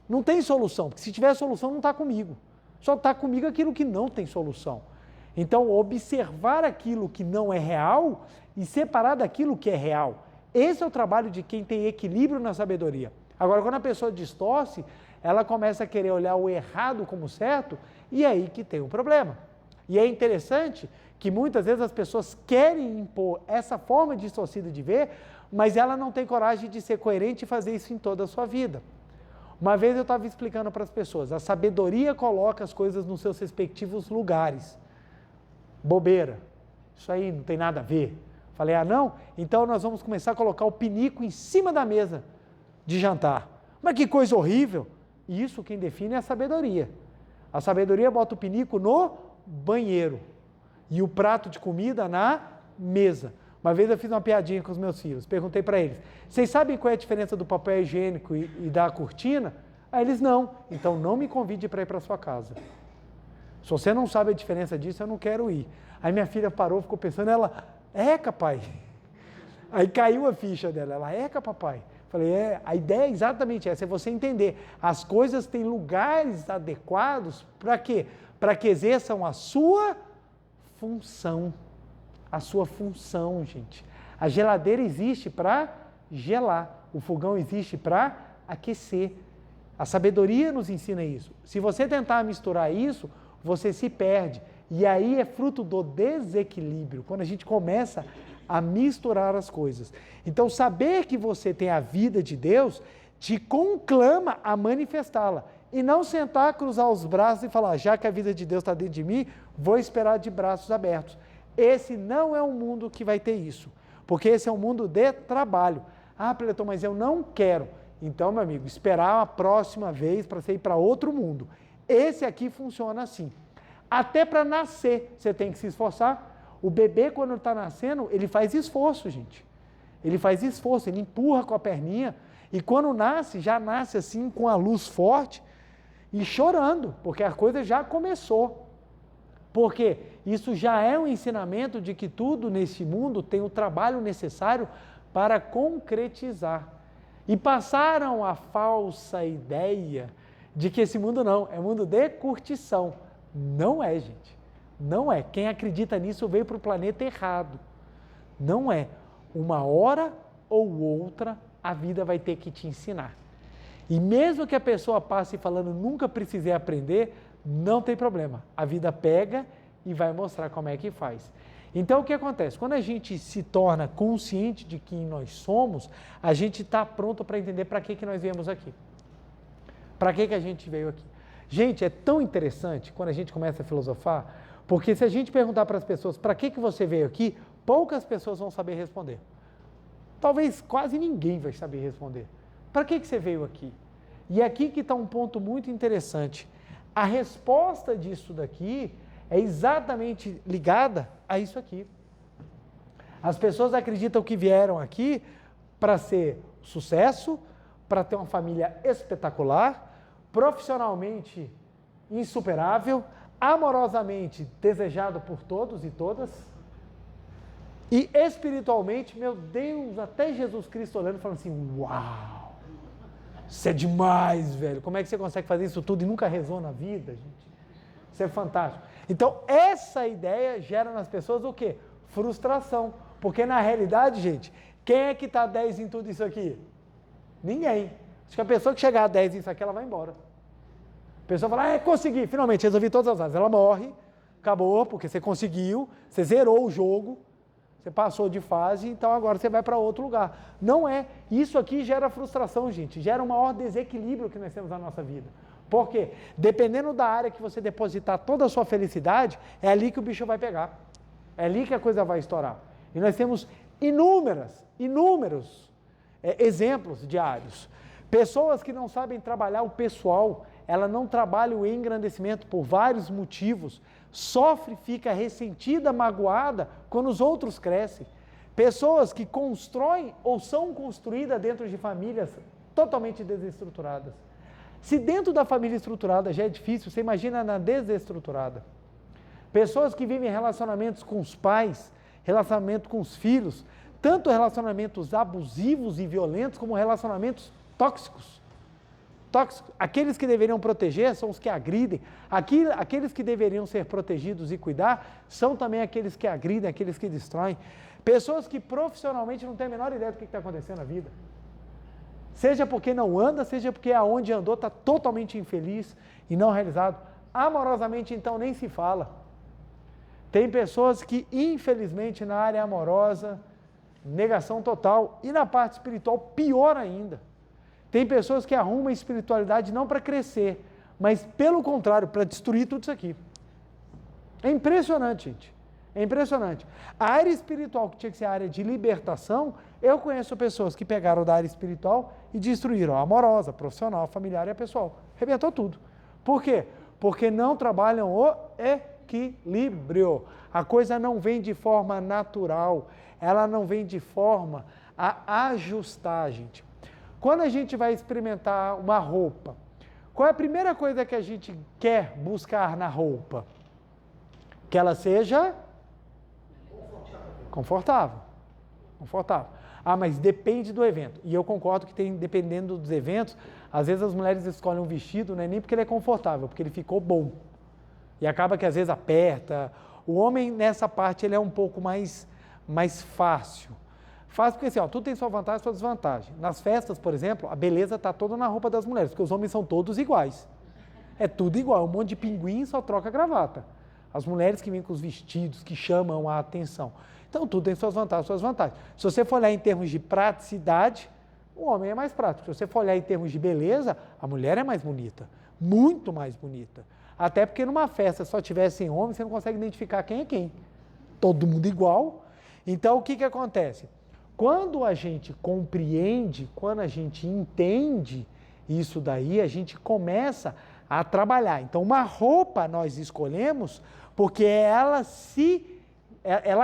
Não tem solução, porque se tiver solução não está comigo. Só está comigo aquilo que não tem solução. Então, observar aquilo que não é real e separar daquilo que é real. Esse é o trabalho de quem tem equilíbrio na sabedoria. Agora, quando a pessoa distorce, ela começa a querer olhar o errado como certo, e é aí que tem um problema. E é interessante que muitas vezes as pessoas querem impor essa forma distorcida de ver, mas ela não tem coragem de ser coerente e fazer isso em toda a sua vida. Uma vez eu estava explicando para as pessoas, a sabedoria coloca as coisas nos seus respectivos lugares. Bobeira, isso aí não tem nada a ver. Falei, não? Então nós vamos começar a colocar o pinico em cima da mesa de jantar. Mas que coisa horrível! Isso quem define é a sabedoria. A sabedoria bota o pinico no banheiro e o prato de comida na mesa. Uma vez eu fiz uma piadinha com os meus filhos, perguntei para eles, vocês sabem qual é a diferença do papel higiênico e da cortina? Aí eles, não. Então não me convide para ir para a sua casa. Se você não sabe a diferença disso, eu não quero ir. Aí minha filha parou, ficou pensando, ela, eca, pai. Aí caiu a ficha dela, ela, eca, papai. Falei, a ideia é exatamente essa, é você entender, as coisas têm lugares adequados para quê? Para que exerçam a sua função. A sua função, gente. A geladeira existe para gelar, o fogão existe para aquecer. A sabedoria nos ensina isso. Se você tentar misturar isso, você se perde. E aí é fruto do desequilíbrio, quando a gente começa a misturar as coisas. Então, saber que você tem a vida de Deus te conclama a manifestá-la. E não sentar, cruzar os braços e falar, já que a vida de Deus está dentro de mim, vou esperar de braços abertos. Esse não é um mundo que vai ter isso, porque esse é um mundo de trabalho. Ah, Pileton, mas eu não quero. Então, meu amigo, esperar a próxima vez para você ir para outro mundo. Esse aqui funciona assim. Até para nascer, você tem que se esforçar. O bebê, quando está nascendo, ele faz esforço, gente. Ele faz esforço, ele empurra com a perninha. E quando nasce, já nasce assim, com a luz forte e chorando, porque a coisa já começou. Porque isso já é um ensinamento de que tudo nesse mundo tem o trabalho necessário para concretizar. E passaram a falsa ideia de que esse mundo não, é mundo de curtição. Não é, gente. Não é. Quem acredita nisso veio para o planeta errado. Não é. Uma hora ou outra, a vida vai ter que te ensinar. E mesmo que a pessoa passe falando, nunca precisei aprender, não tem problema. A vida pega e vai mostrar como é que faz. Então, o que acontece? Quando a gente se torna consciente de quem nós somos, a gente está pronto para entender para que nós viemos aqui. Para que a gente veio aqui. Gente, é tão interessante quando a gente começa a filosofar, porque se a gente perguntar para as pessoas para que você veio aqui, poucas pessoas vão saber responder. Talvez quase ninguém vai saber responder. Para que você veio aqui? E aqui que está um ponto muito interessante. A resposta disso daqui é exatamente ligada a isso aqui. As pessoas acreditam que vieram aqui para ser sucesso, para ter uma família espetacular, profissionalmente insuperável, amorosamente desejado por todos e todas, e espiritualmente, meu Deus, até Jesus Cristo olhando e falando assim, uau, isso é demais, velho, como é que você consegue fazer isso tudo e nunca rezou na vida, gente? Isso é fantástico. Então, essa ideia gera nas pessoas o quê? Frustração, porque na realidade, gente, quem é que está 10 em tudo isso aqui? Ninguém. Acho que a pessoa que chegar a 10 nisso aqui, ela vai embora. A pessoa fala, consegui, finalmente, resolvi todas as áreas. Ela morre, acabou, porque você conseguiu, você zerou o jogo, você passou de fase, então agora você vai para outro lugar. Não é. Isso aqui gera frustração, gente, gera um maior desequilíbrio que nós temos na nossa vida. Por quê? Dependendo da área que você depositar toda a sua felicidade, é ali que o bicho vai pegar. É ali que a coisa vai estourar. E nós temos inúmeros exemplos diários. Pessoas que não sabem trabalhar o pessoal, ela não trabalha o engrandecimento por vários motivos, sofre, fica ressentida, magoada quando os outros crescem. Pessoas que constroem ou são construídas dentro de famílias totalmente desestruturadas. Se dentro da família estruturada já é difícil, você imagina na desestruturada. Pessoas que vivem relacionamentos com os pais, relacionamento com os filhos, tanto relacionamentos abusivos e violentos, como relacionamentos tóxicos. Aqueles que deveriam proteger são os que agridem. Aqueles que deveriam ser protegidos e cuidar são também aqueles que agridem, aqueles que destroem. Pessoas que profissionalmente não têm a menor ideia do que está acontecendo na vida. Seja porque não anda, seja porque aonde andou está totalmente infeliz e não realizado. Amorosamente, então, nem se fala. Tem pessoas que, infelizmente, na área amorosa, negação total. E na parte espiritual, pior ainda. Tem pessoas que arrumam a espiritualidade não para crescer, mas, pelo contrário, para destruir tudo isso aqui. É impressionante, gente. É impressionante. A área espiritual, que tinha que ser a área de libertação, eu conheço pessoas que pegaram da área espiritual e destruíram a amorosa, profissional, familiar e a pessoal. Arrebentou tudo. Por quê? Porque não trabalham o equilíbrio. A coisa não vem de forma natural, ela não vem de forma a ajustar, gente. Quando a gente vai experimentar uma roupa, qual é a primeira coisa que a gente quer buscar na roupa? Que ela seja confortável. Ah, mas depende do evento. E eu concordo que dependendo dos eventos, às vezes as mulheres escolhem um vestido, não é nem porque ele é confortável, porque ele ficou bom. E acaba que às vezes aperta. O homem, nessa parte, ele é um pouco mais fácil. Fácil porque assim, ó, tudo tem sua vantagem e sua desvantagem. Nas festas, por exemplo, a beleza está toda na roupa das mulheres, porque os homens são todos iguais. É tudo igual, um monte de pinguim só troca a gravata. As mulheres que vêm com os vestidos, que chamam a atenção. Então, tudo tem suas vantagens e suas vantagens. Se você for olhar em termos de praticidade, o homem é mais prático. Se você for olhar em termos de beleza, a mulher é mais bonita. Muito mais bonita. Até porque numa festa só tivessem homens, você não consegue identificar quem é quem. Todo mundo igual. Então, o que acontece? Quando a gente compreende, quando a gente entende isso daí, a gente começa a trabalhar. Então, uma roupa nós escolhemos porque ela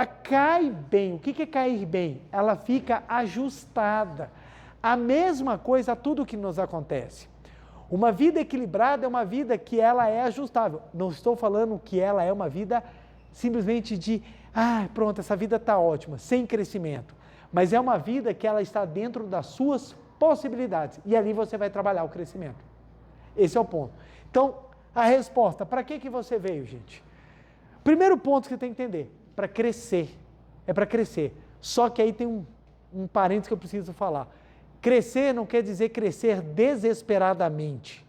cai bem. O que é cair bem? Ela fica ajustada. A mesma coisa a tudo que nos acontece. Uma vida equilibrada é uma vida que ela é ajustável. Não estou falando que ela é uma vida simplesmente de, pronto, essa vida está ótima, sem crescimento. Mas é uma vida que ela está dentro das suas possibilidades. E ali você vai trabalhar o crescimento. Esse é o ponto. Então, a resposta, para que você veio, gente? Primeiro ponto que você tem que entender, para crescer. É para crescer. Só que aí tem um parênteses que eu preciso falar. Crescer não quer dizer crescer desesperadamente.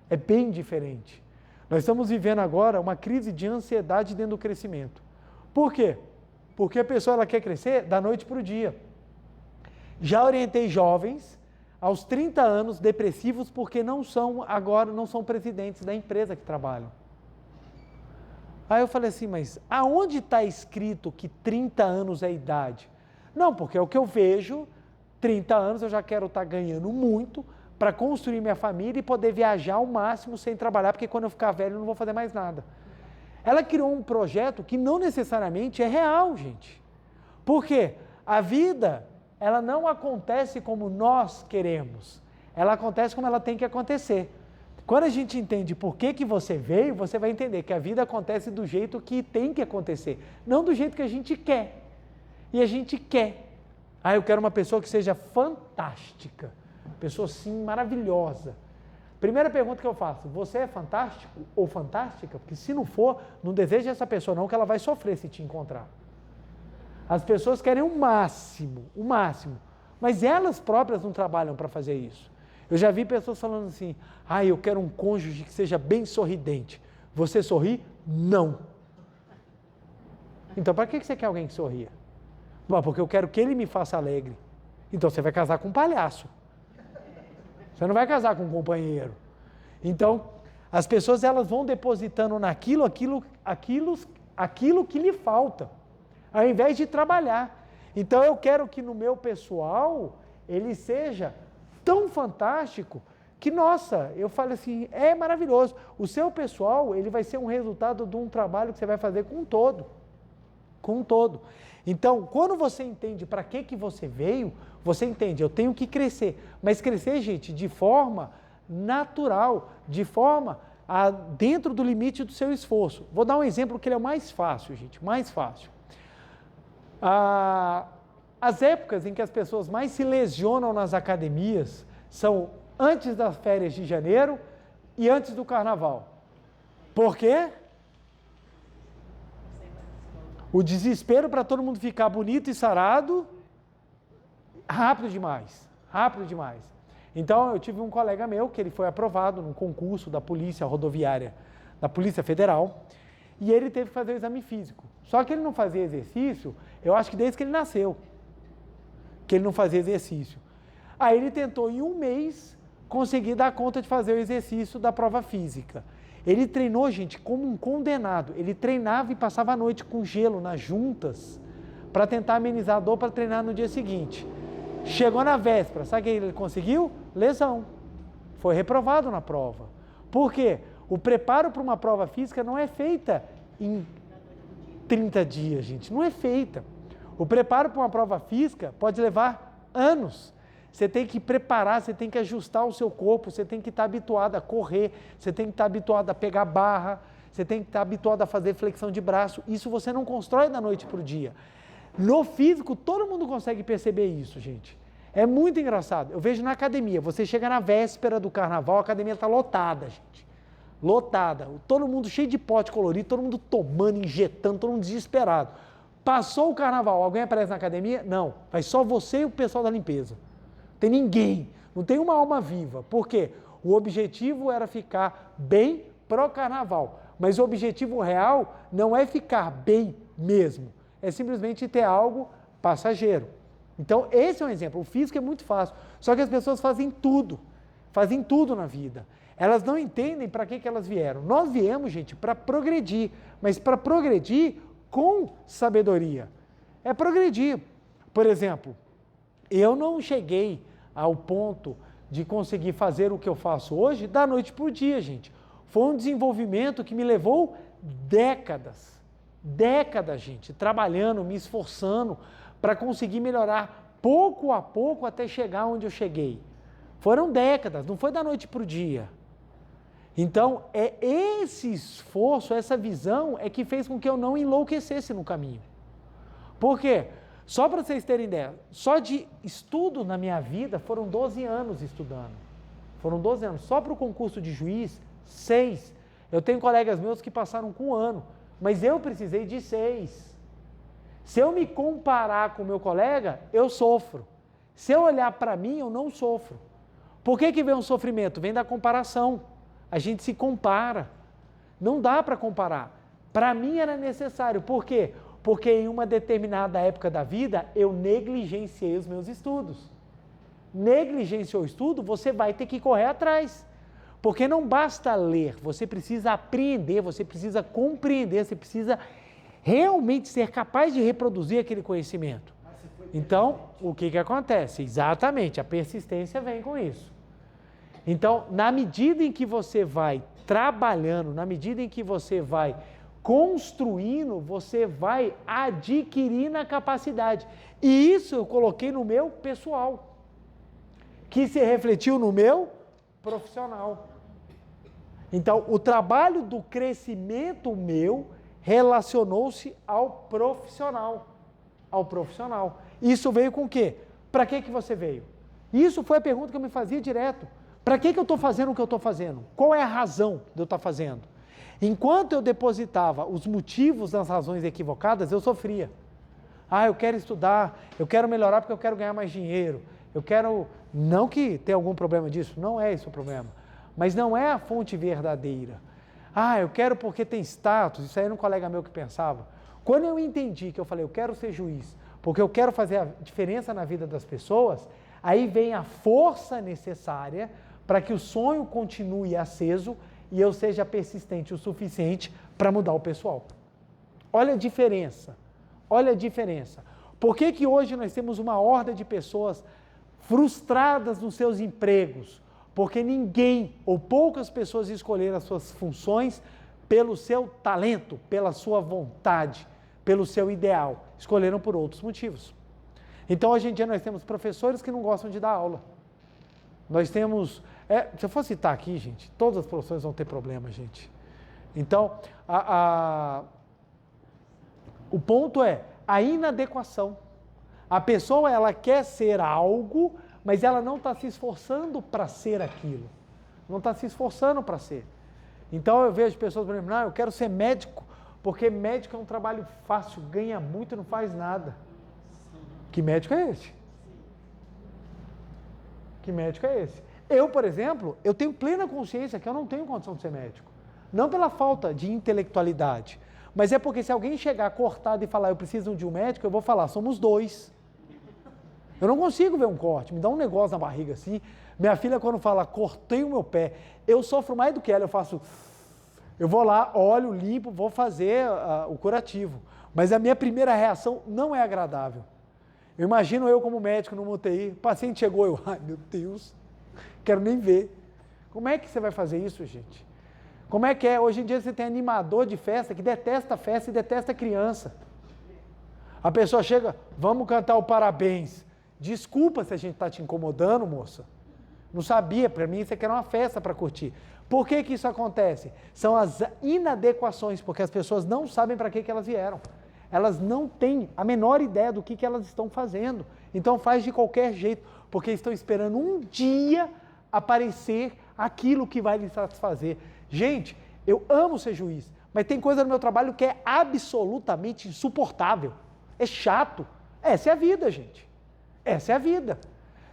É bem diferente. Nós estamos vivendo agora uma crise de ansiedade dentro do crescimento. Por quê? Porque a pessoa ela quer crescer da noite para o dia. Já orientei jovens aos 30 anos depressivos porque não são presidentes da empresa que trabalham. Aí eu falei assim, mas aonde está escrito que 30 anos é a idade? Não, porque é o que eu vejo, 30 anos eu já quero estar ganhando muito para construir minha família e poder viajar ao máximo sem trabalhar, porque quando eu ficar velho eu não vou fazer mais nada. Ela criou um projeto que não necessariamente é real, gente. Por quê? A vida, ela não acontece como nós queremos. Ela acontece como ela tem que acontecer. Quando a gente entende por que você veio, você vai entender que a vida acontece do jeito que tem que acontecer, não do jeito que a gente quer. E a gente quer. Eu quero uma pessoa que seja fantástica. Pessoa, sim, maravilhosa. Primeira pergunta que eu faço, você é fantástico ou fantástica? Porque se não for, não deseja essa pessoa não, que ela vai sofrer se te encontrar. As pessoas querem o máximo, mas elas próprias não trabalham para fazer isso. Eu já vi pessoas falando assim, eu quero um cônjuge que seja bem sorridente. Você sorri? Não. Então, para que você quer alguém que sorria? Porque eu quero que ele me faça alegre. Então, você vai casar com um palhaço. Você não vai casar com um companheiro. Então, as pessoas elas vão depositando naquilo aquilo que lhe falta, ao invés de trabalhar. Então, eu quero que no meu pessoal, ele seja tão fantástico que, nossa, eu falo assim, é maravilhoso. O seu pessoal, ele vai ser um resultado de um trabalho que você vai fazer com um todo. Com um todo. Então, quando você entende para que você veio, você entende, eu tenho que crescer. Mas crescer, gente, de forma natural, de forma dentro do limite do seu esforço. Vou dar um exemplo que ele é o mais fácil, gente, mais fácil. As épocas em que as pessoas mais se lesionam nas academias são antes das férias de janeiro e antes do carnaval. Por quê? O desespero para todo mundo ficar bonito e sarado, rápido demais. Então, eu tive um colega meu que ele foi aprovado num concurso da Polícia Rodoviária, da Polícia Federal, e ele teve que fazer o exame físico. Só que ele não fazia exercício, eu acho que desde que ele nasceu, que ele não fazia exercício. Aí ele tentou em um mês conseguir dar conta de fazer o exercício da prova física. Ele treinou, gente, como um condenado. Ele treinava e passava a noite com gelo nas juntas para tentar amenizar a dor para treinar no dia seguinte. Chegou na véspera, sabe o que ele conseguiu? Lesão. Foi reprovado na prova. Por quê? O preparo para uma prova física não é feita em 30 dias, gente. Não é feita. O preparo para uma prova física pode levar anos. Você tem que preparar, você tem que ajustar o seu corpo, você tem que estar habituado a correr, você tem que estar habituado a pegar barra, você tem que estar habituado a fazer flexão de braço. Isso você não constrói da noite para o dia. No físico, todo mundo consegue perceber isso, gente. É muito engraçado. Eu vejo na academia, você chega na véspera do carnaval, a academia está lotada, gente. Lotada. Todo mundo cheio de pote colorido, todo mundo tomando, injetando, todo mundo desesperado. Passou o carnaval, alguém aparece na academia? Não, vai só você e o pessoal da limpeza. Não tem ninguém, não tem uma alma viva. Por quê? O objetivo era ficar bem pro carnaval, mas o objetivo real não é ficar bem mesmo, é simplesmente ter algo passageiro. Então esse é um exemplo, o físico é muito fácil, só que as pessoas fazem tudo na vida. Elas não entendem para que elas vieram. Nós viemos, gente, para progredir, mas para progredir com sabedoria. É progredir. Por exemplo, eu não cheguei ao ponto de conseguir fazer o que eu faço hoje da noite para o dia, gente. Foi um desenvolvimento que me levou décadas, gente, trabalhando, me esforçando para conseguir melhorar pouco a pouco até chegar onde eu cheguei. Foram décadas, não foi da noite para o dia. Então, é esse esforço, essa visão é que fez com que eu não enlouquecesse no caminho. Por quê? Só para vocês terem ideia, só de estudo na minha vida foram 12 anos estudando. Foram 12 anos. Só para o concurso de juiz, 6. Eu tenho colegas meus que passaram com 1 ano, mas eu precisei de 6. Se eu me comparar com o meu colega, eu sofro. Se eu olhar para mim, eu não sofro. Por que vem um sofrimento? Vem da comparação. A gente se compara. Não dá para comparar. Para mim era necessário. Por quê? Porque em uma determinada época da vida, eu negligenciei os meus estudos. Negligenciou o estudo, você vai ter que correr atrás. Porque não basta ler, você precisa apreender, você precisa compreender, você precisa realmente ser capaz de reproduzir aquele conhecimento. Então, o que acontece? Exatamente, a persistência vem com isso. Então, na medida em que você vai trabalhando, na medida em que você vai construindo, você vai adquirindo a capacidade. E isso eu coloquei no meu pessoal, que se refletiu no meu profissional. Então, o trabalho do crescimento meu relacionou-se ao profissional. Ao profissional. Isso veio com o quê? Para que você veio? Isso foi a pergunta que eu me fazia direto. Para que eu estou fazendo o que eu estou fazendo? Qual é a razão de eu estar fazendo? Enquanto eu depositava os motivos nas razões equivocadas, eu sofria. Eu quero estudar, eu quero melhorar porque eu quero ganhar mais dinheiro, eu quero... Não que tenha algum problema disso, não é esse o problema. Mas não é a fonte verdadeira. Eu quero porque tem status, isso aí era um colega meu que pensava. Quando eu entendi que eu falei, eu quero ser juiz, porque eu quero fazer a diferença na vida das pessoas, aí vem a força necessária para que o sonho continue aceso e eu seja persistente o suficiente para mudar o pessoal. Olha a diferença, olha a diferença. Por que hoje nós temos uma horda de pessoas frustradas nos seus empregos? Porque ninguém ou poucas pessoas escolheram as suas funções pelo seu talento, pela sua vontade, pelo seu ideal. Escolheram por outros motivos. Então, hoje em dia, nós temos professores que não gostam de dar aula. Nós temos... se eu for citar aqui, gente, todas as profissões vão ter problema, gente. Então, o ponto é a inadequação. A pessoa, ela quer ser algo, mas ela não está se esforçando para ser aquilo. Não está se esforçando para ser. Então, eu vejo pessoas, por exemplo, eu quero ser médico, porque médico é um trabalho fácil, ganha muito e não faz nada. Que médico é esse? Que médico é esse? Eu, por exemplo, eu tenho plena consciência que eu não tenho condição de ser médico. Não pela falta de intelectualidade, mas é porque se alguém chegar cortado e falar, eu preciso de um médico, eu vou falar, somos 2. Eu não consigo ver um corte, me dá um negócio na barriga assim. Minha filha, quando fala, cortei o meu pé, eu sofro mais do que ela, eu vou lá, olho, limpo, vou fazer o curativo. Mas a minha primeira reação não é agradável. Eu imagino eu como médico no UTI, o paciente chegou, ai meu Deus, quero nem ver. Como é que você vai fazer isso, gente? Como é que é? Hoje em dia você tem animador de festa que detesta festa e detesta criança. A pessoa chega, vamos cantar o parabéns. Desculpa se a gente está te incomodando, moça. Não sabia, para mim isso aqui era uma festa para curtir. Por que isso acontece? São as inadequações, porque as pessoas não sabem para que elas vieram. Elas não têm a menor ideia do que elas estão fazendo. Então faz de qualquer jeito, porque estão esperando um dia aparecer aquilo que vai lhes satisfazer. Gente, eu amo ser juiz, mas tem coisa no meu trabalho que é absolutamente insuportável. É chato. Essa é a vida, gente. Essa é a vida.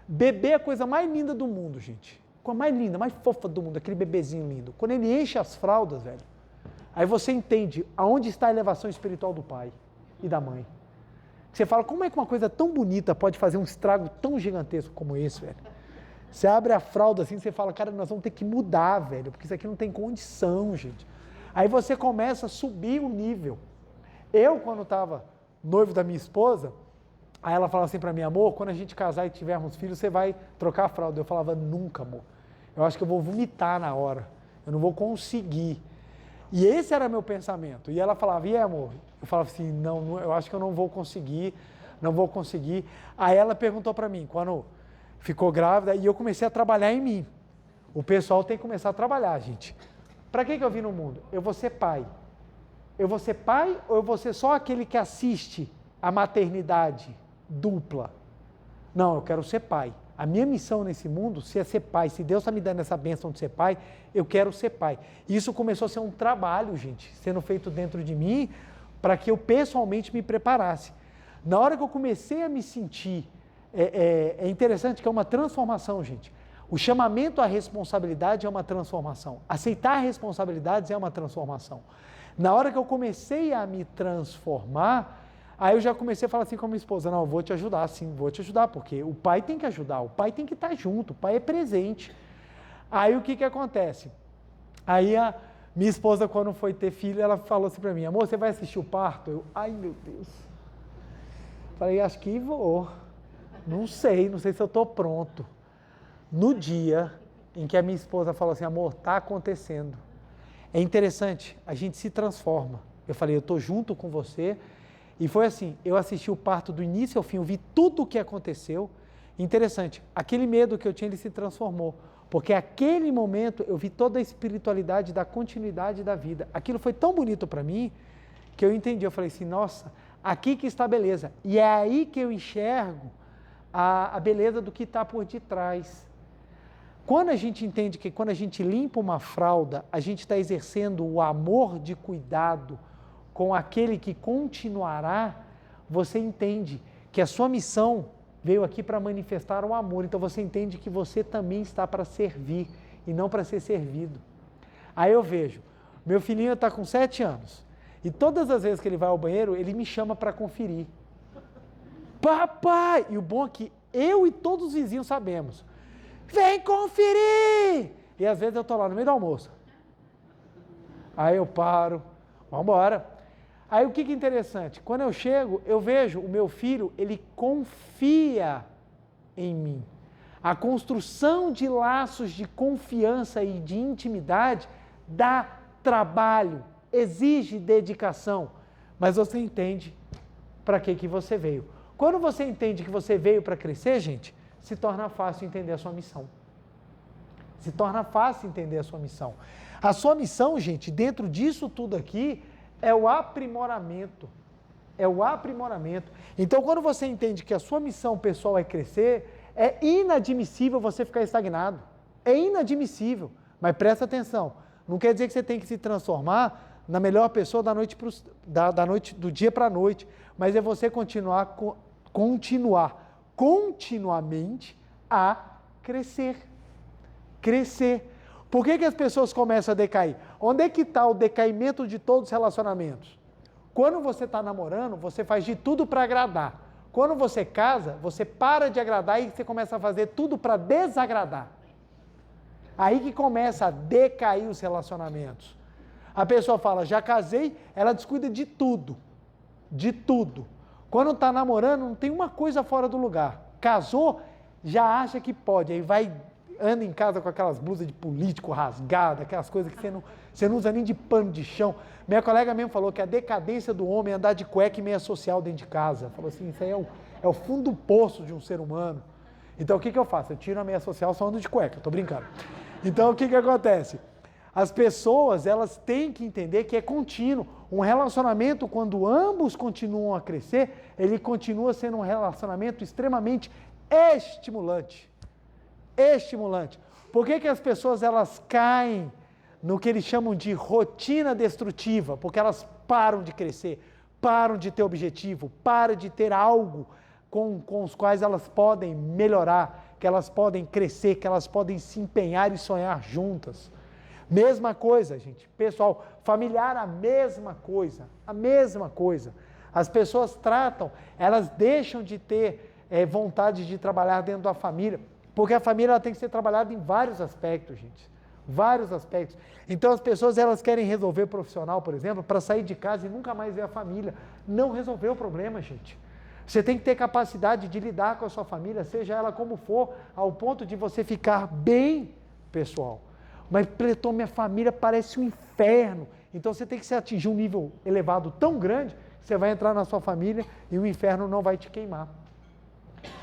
Bebê é a coisa mais linda do mundo, gente. A coisa mais linda, mais fofa do mundo, aquele bebezinho lindo. Quando ele enche as fraldas, velho, aí você entende aonde está a elevação espiritual do pai e da mãe. Você fala, como é que uma coisa tão bonita pode fazer um estrago tão gigantesco como esse, velho? Você abre a fralda assim, você fala, cara, nós vamos ter que mudar, velho, porque isso aqui não tem condição, gente. Aí você começa a subir o nível. Eu, quando estava noivo da minha esposa, aí ela falava assim para mim, amor, quando a gente casar e tivermos filhos, você vai trocar a fralda. Eu falava, nunca, amor. Eu acho que eu vou vomitar na hora. Eu não vou conseguir. E esse era meu pensamento. E ela falava, e amor? Eu falava assim, não, eu acho que eu não vou conseguir, não vou conseguir. Aí ela perguntou para mim, quando ficou grávida, e eu comecei a trabalhar em mim. O pessoal tem que começar a trabalhar, gente. Para que eu vim no mundo? Eu vou ser pai. Eu vou ser pai ou eu vou ser só aquele que assiste a maternidade dupla? Não, eu quero ser pai. A minha missão nesse mundo, se é ser pai, se Deus está me dando essa bênção de ser pai, eu quero ser pai. Isso começou a ser um trabalho, gente, sendo feito dentro de mim, para que eu pessoalmente me preparasse. Na hora que eu comecei a me sentir, é interessante que é uma transformação, gente. O chamamento à responsabilidade é uma transformação. Aceitar responsabilidades é uma transformação. Na hora que eu comecei a me transformar, aí eu já comecei a falar assim com a minha esposa, não, eu vou te ajudar, sim, vou te ajudar, porque o pai tem que ajudar, o pai tem que estar junto, o pai é presente. Aí o que acontece? Aí a minha esposa, quando foi ter filho, ela falou assim para mim, amor, você vai assistir o parto? Eu, ai meu Deus. Falei, acho que vou. Não sei se eu estou pronto. No dia em que a minha esposa falou assim, amor, está acontecendo. É interessante, a gente se transforma. Eu falei, eu estou junto com você. E foi assim, eu assisti o parto do início ao fim, eu vi tudo o que aconteceu. Interessante, aquele medo que eu tinha, ele se transformou. Porque aquele momento eu vi toda a espiritualidade da continuidade da vida. Aquilo foi tão bonito para mim, que eu entendi. Eu falei assim, nossa, aqui que está a beleza. E é aí que eu enxergo a beleza do que está por detrás. Quando a gente entende que quando a gente limpa uma fralda, a gente está exercendo o amor de cuidado com aquele que continuará, você entende que a sua missão veio aqui para manifestar o amor. Então você entende que você também está para servir e não para ser servido. Aí eu vejo, meu filhinho está com 7 anos e todas as vezes que ele vai ao banheiro, ele me chama para conferir. Papai! E o bom é que eu e todos os vizinhos sabemos. Vem conferir! E às vezes eu estou lá no meio do almoço. Aí eu paro, vamos embora. Aí o que é interessante? Quando eu chego, eu vejo o meu filho, ele confia em mim. A construção de laços de confiança e de intimidade dá trabalho, exige dedicação, mas você entende para que você veio. Quando você entende que você veio para crescer, gente, se torna fácil entender a sua missão. Se torna fácil entender a sua missão. A sua missão, gente, dentro disso tudo aqui, é o aprimoramento. É o aprimoramento. Então, quando você entende que a sua missão pessoal é crescer, é inadmissível você ficar estagnado. É inadmissível. Mas presta atenção, não quer dizer que você tem que se transformar na melhor pessoa da noite do dia para a noite, mas é você continuar continuamente a crescer. Crescer. Por que as pessoas começam a decair? Onde é que está o decaimento de todos os relacionamentos? Quando você está namorando, você faz de tudo para agradar. Quando você casa, você para de agradar e você começa a fazer tudo para desagradar. Aí que começa a decair os relacionamentos. A pessoa fala, já casei, ela descuida de tudo. De tudo. Quando está namorando, não tem uma coisa fora do lugar. Casou, já acha que pode. Aí anda em casa com aquelas blusas de político rasgadas, aquelas coisas que você não usa nem de pano de chão. Minha colega mesmo falou que a decadência do homem é andar de cueca e meia social dentro de casa. Falou assim, isso aí é o fundo do poço de um ser humano. Então o que eu faço? Eu tiro a meia social, só ando de cueca, tô brincando. Então o que acontece? As pessoas, elas têm que entender que é contínuo. Um relacionamento, quando ambos continuam a crescer, ele continua sendo um relacionamento extremamente estimulante. Estimulante. Por que as pessoas elas caem no que eles chamam de rotina destrutiva? Porque elas param de crescer, param de ter objetivo, param de ter algo com os quais elas podem melhorar, que elas podem crescer, que elas podem se empenhar e sonhar juntas. Mesma coisa, gente, pessoal, familiar, a mesma coisa, a mesma coisa. As pessoas tratam, elas deixam de ter vontade de trabalhar dentro da família, porque a família ela tem que ser trabalhada em vários aspectos, gente, vários aspectos. Então as pessoas elas querem resolver o profissional, por exemplo, para sair de casa e nunca mais ver a família. Não resolveu o problema, gente. Você tem que ter capacidade de lidar com a sua família, seja ela como for, ao ponto de você ficar bem, pessoal. Mas, Pretor, minha família parece um inferno. Então você tem que se atingir um nível elevado tão grande, que você vai entrar na sua família e o inferno não vai te queimar.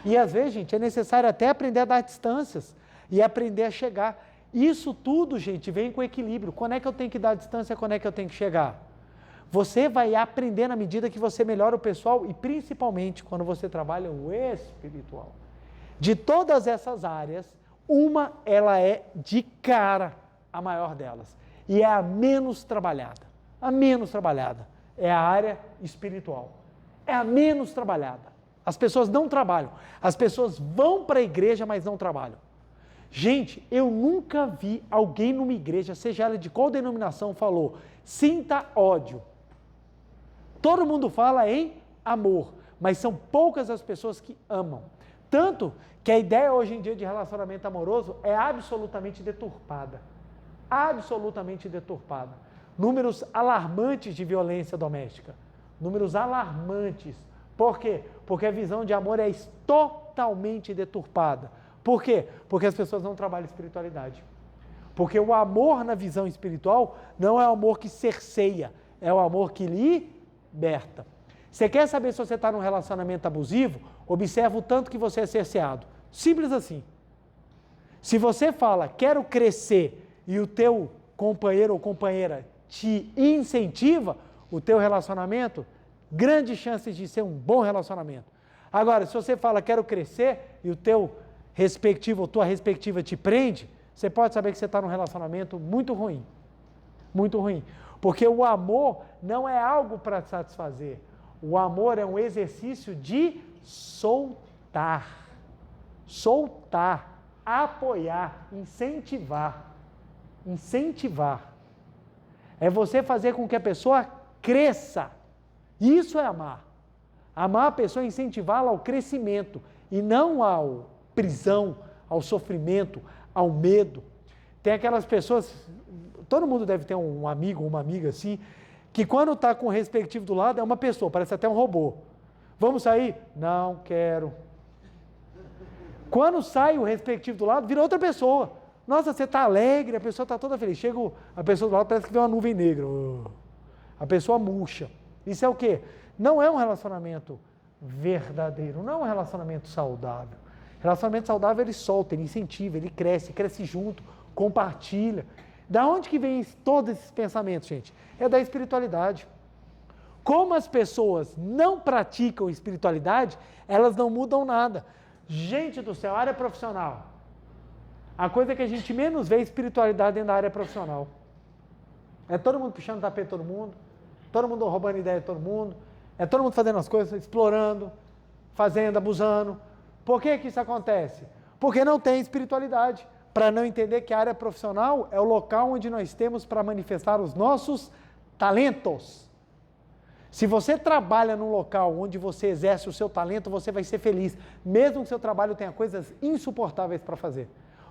E às vezes, gente, é necessário até aprender a dar distâncias e aprender a chegar. Isso tudo, gente, vem com equilíbrio. Quando é que eu tenho que dar distância, quando é que eu tenho que chegar? Você vai aprender na medida que você melhora o pessoal e principalmente quando você trabalha o espiritual. De todas essas áreas, uma ela é de cara a maior delas e é a menos trabalhada. A menos trabalhada é a área espiritual. É a menos trabalhada. As pessoas não trabalham. As pessoas vão para a igreja, mas não trabalham. Gente, eu nunca vi alguém numa igreja, seja ela de qual denominação, falou, sinta ódio. Todo mundo fala em amor, mas são poucas as pessoas que amam. Tanto que a ideia hoje em dia de relacionamento amoroso é absolutamente deturpada. Absolutamente deturpada. Números alarmantes de violência doméstica. Números alarmantes. Por quê? Porque a visão de amor é totalmente deturpada. Por quê? Porque as pessoas não trabalham espiritualidade. Porque o amor na visão espiritual não é o amor que cerceia, é o amor que liberta. Você quer saber se você está num relacionamento abusivo? Observa o tanto que você é cerceado. Simples assim. Se você fala, quero crescer, e o teu companheiro ou companheira te incentiva, o teu relacionamento, grandes chances de ser um bom relacionamento. Agora, se você fala, quero crescer, e o teu respectivo ou tua respectiva te prende, você pode saber que você está num relacionamento muito ruim. Muito ruim. Porque o amor não é algo para satisfazer. O amor é um exercício de soltar. Soltar, apoiar, incentivar. Incentivar. É você fazer com que a pessoa cresça. Isso é amar. Amar a pessoa é incentivá-la ao crescimento e não ao prisão, ao sofrimento, ao medo. Tem aquelas pessoas, todo mundo deve ter um amigo ou uma amiga assim, que quando está com o respectivo do lado é uma pessoa, parece até um robô. Vamos sair? Não, quero. Quando sai o respectivo do lado, vira outra pessoa. Nossa, você está alegre, a pessoa está toda feliz. Chega a pessoa do lado, parece que vê uma nuvem negra. A pessoa murcha. Isso é o quê? Não é um relacionamento verdadeiro, não é um relacionamento saudável. Relacionamento saudável, ele solta, ele incentiva, ele cresce junto, compartilha. Da onde que vem todos esses pensamentos, gente? É da espiritualidade. Como as pessoas não praticam espiritualidade, elas não mudam nada. Gente do céu, área profissional. A coisa que a gente menos vê é espiritualidade dentro da área profissional. É todo mundo puxando o tapete de todo mundo roubando ideia de todo mundo, é todo mundo fazendo as coisas, explorando, fazendo, abusando. Por que isso acontece? Porque não tem espiritualidade, para não entender que a área profissional é o local onde nós temos para manifestar os nossos talentos. Se você trabalha num local onde você exerce o seu talento, você vai ser feliz, mesmo que o seu trabalho tenha coisas insuportáveis para fazer.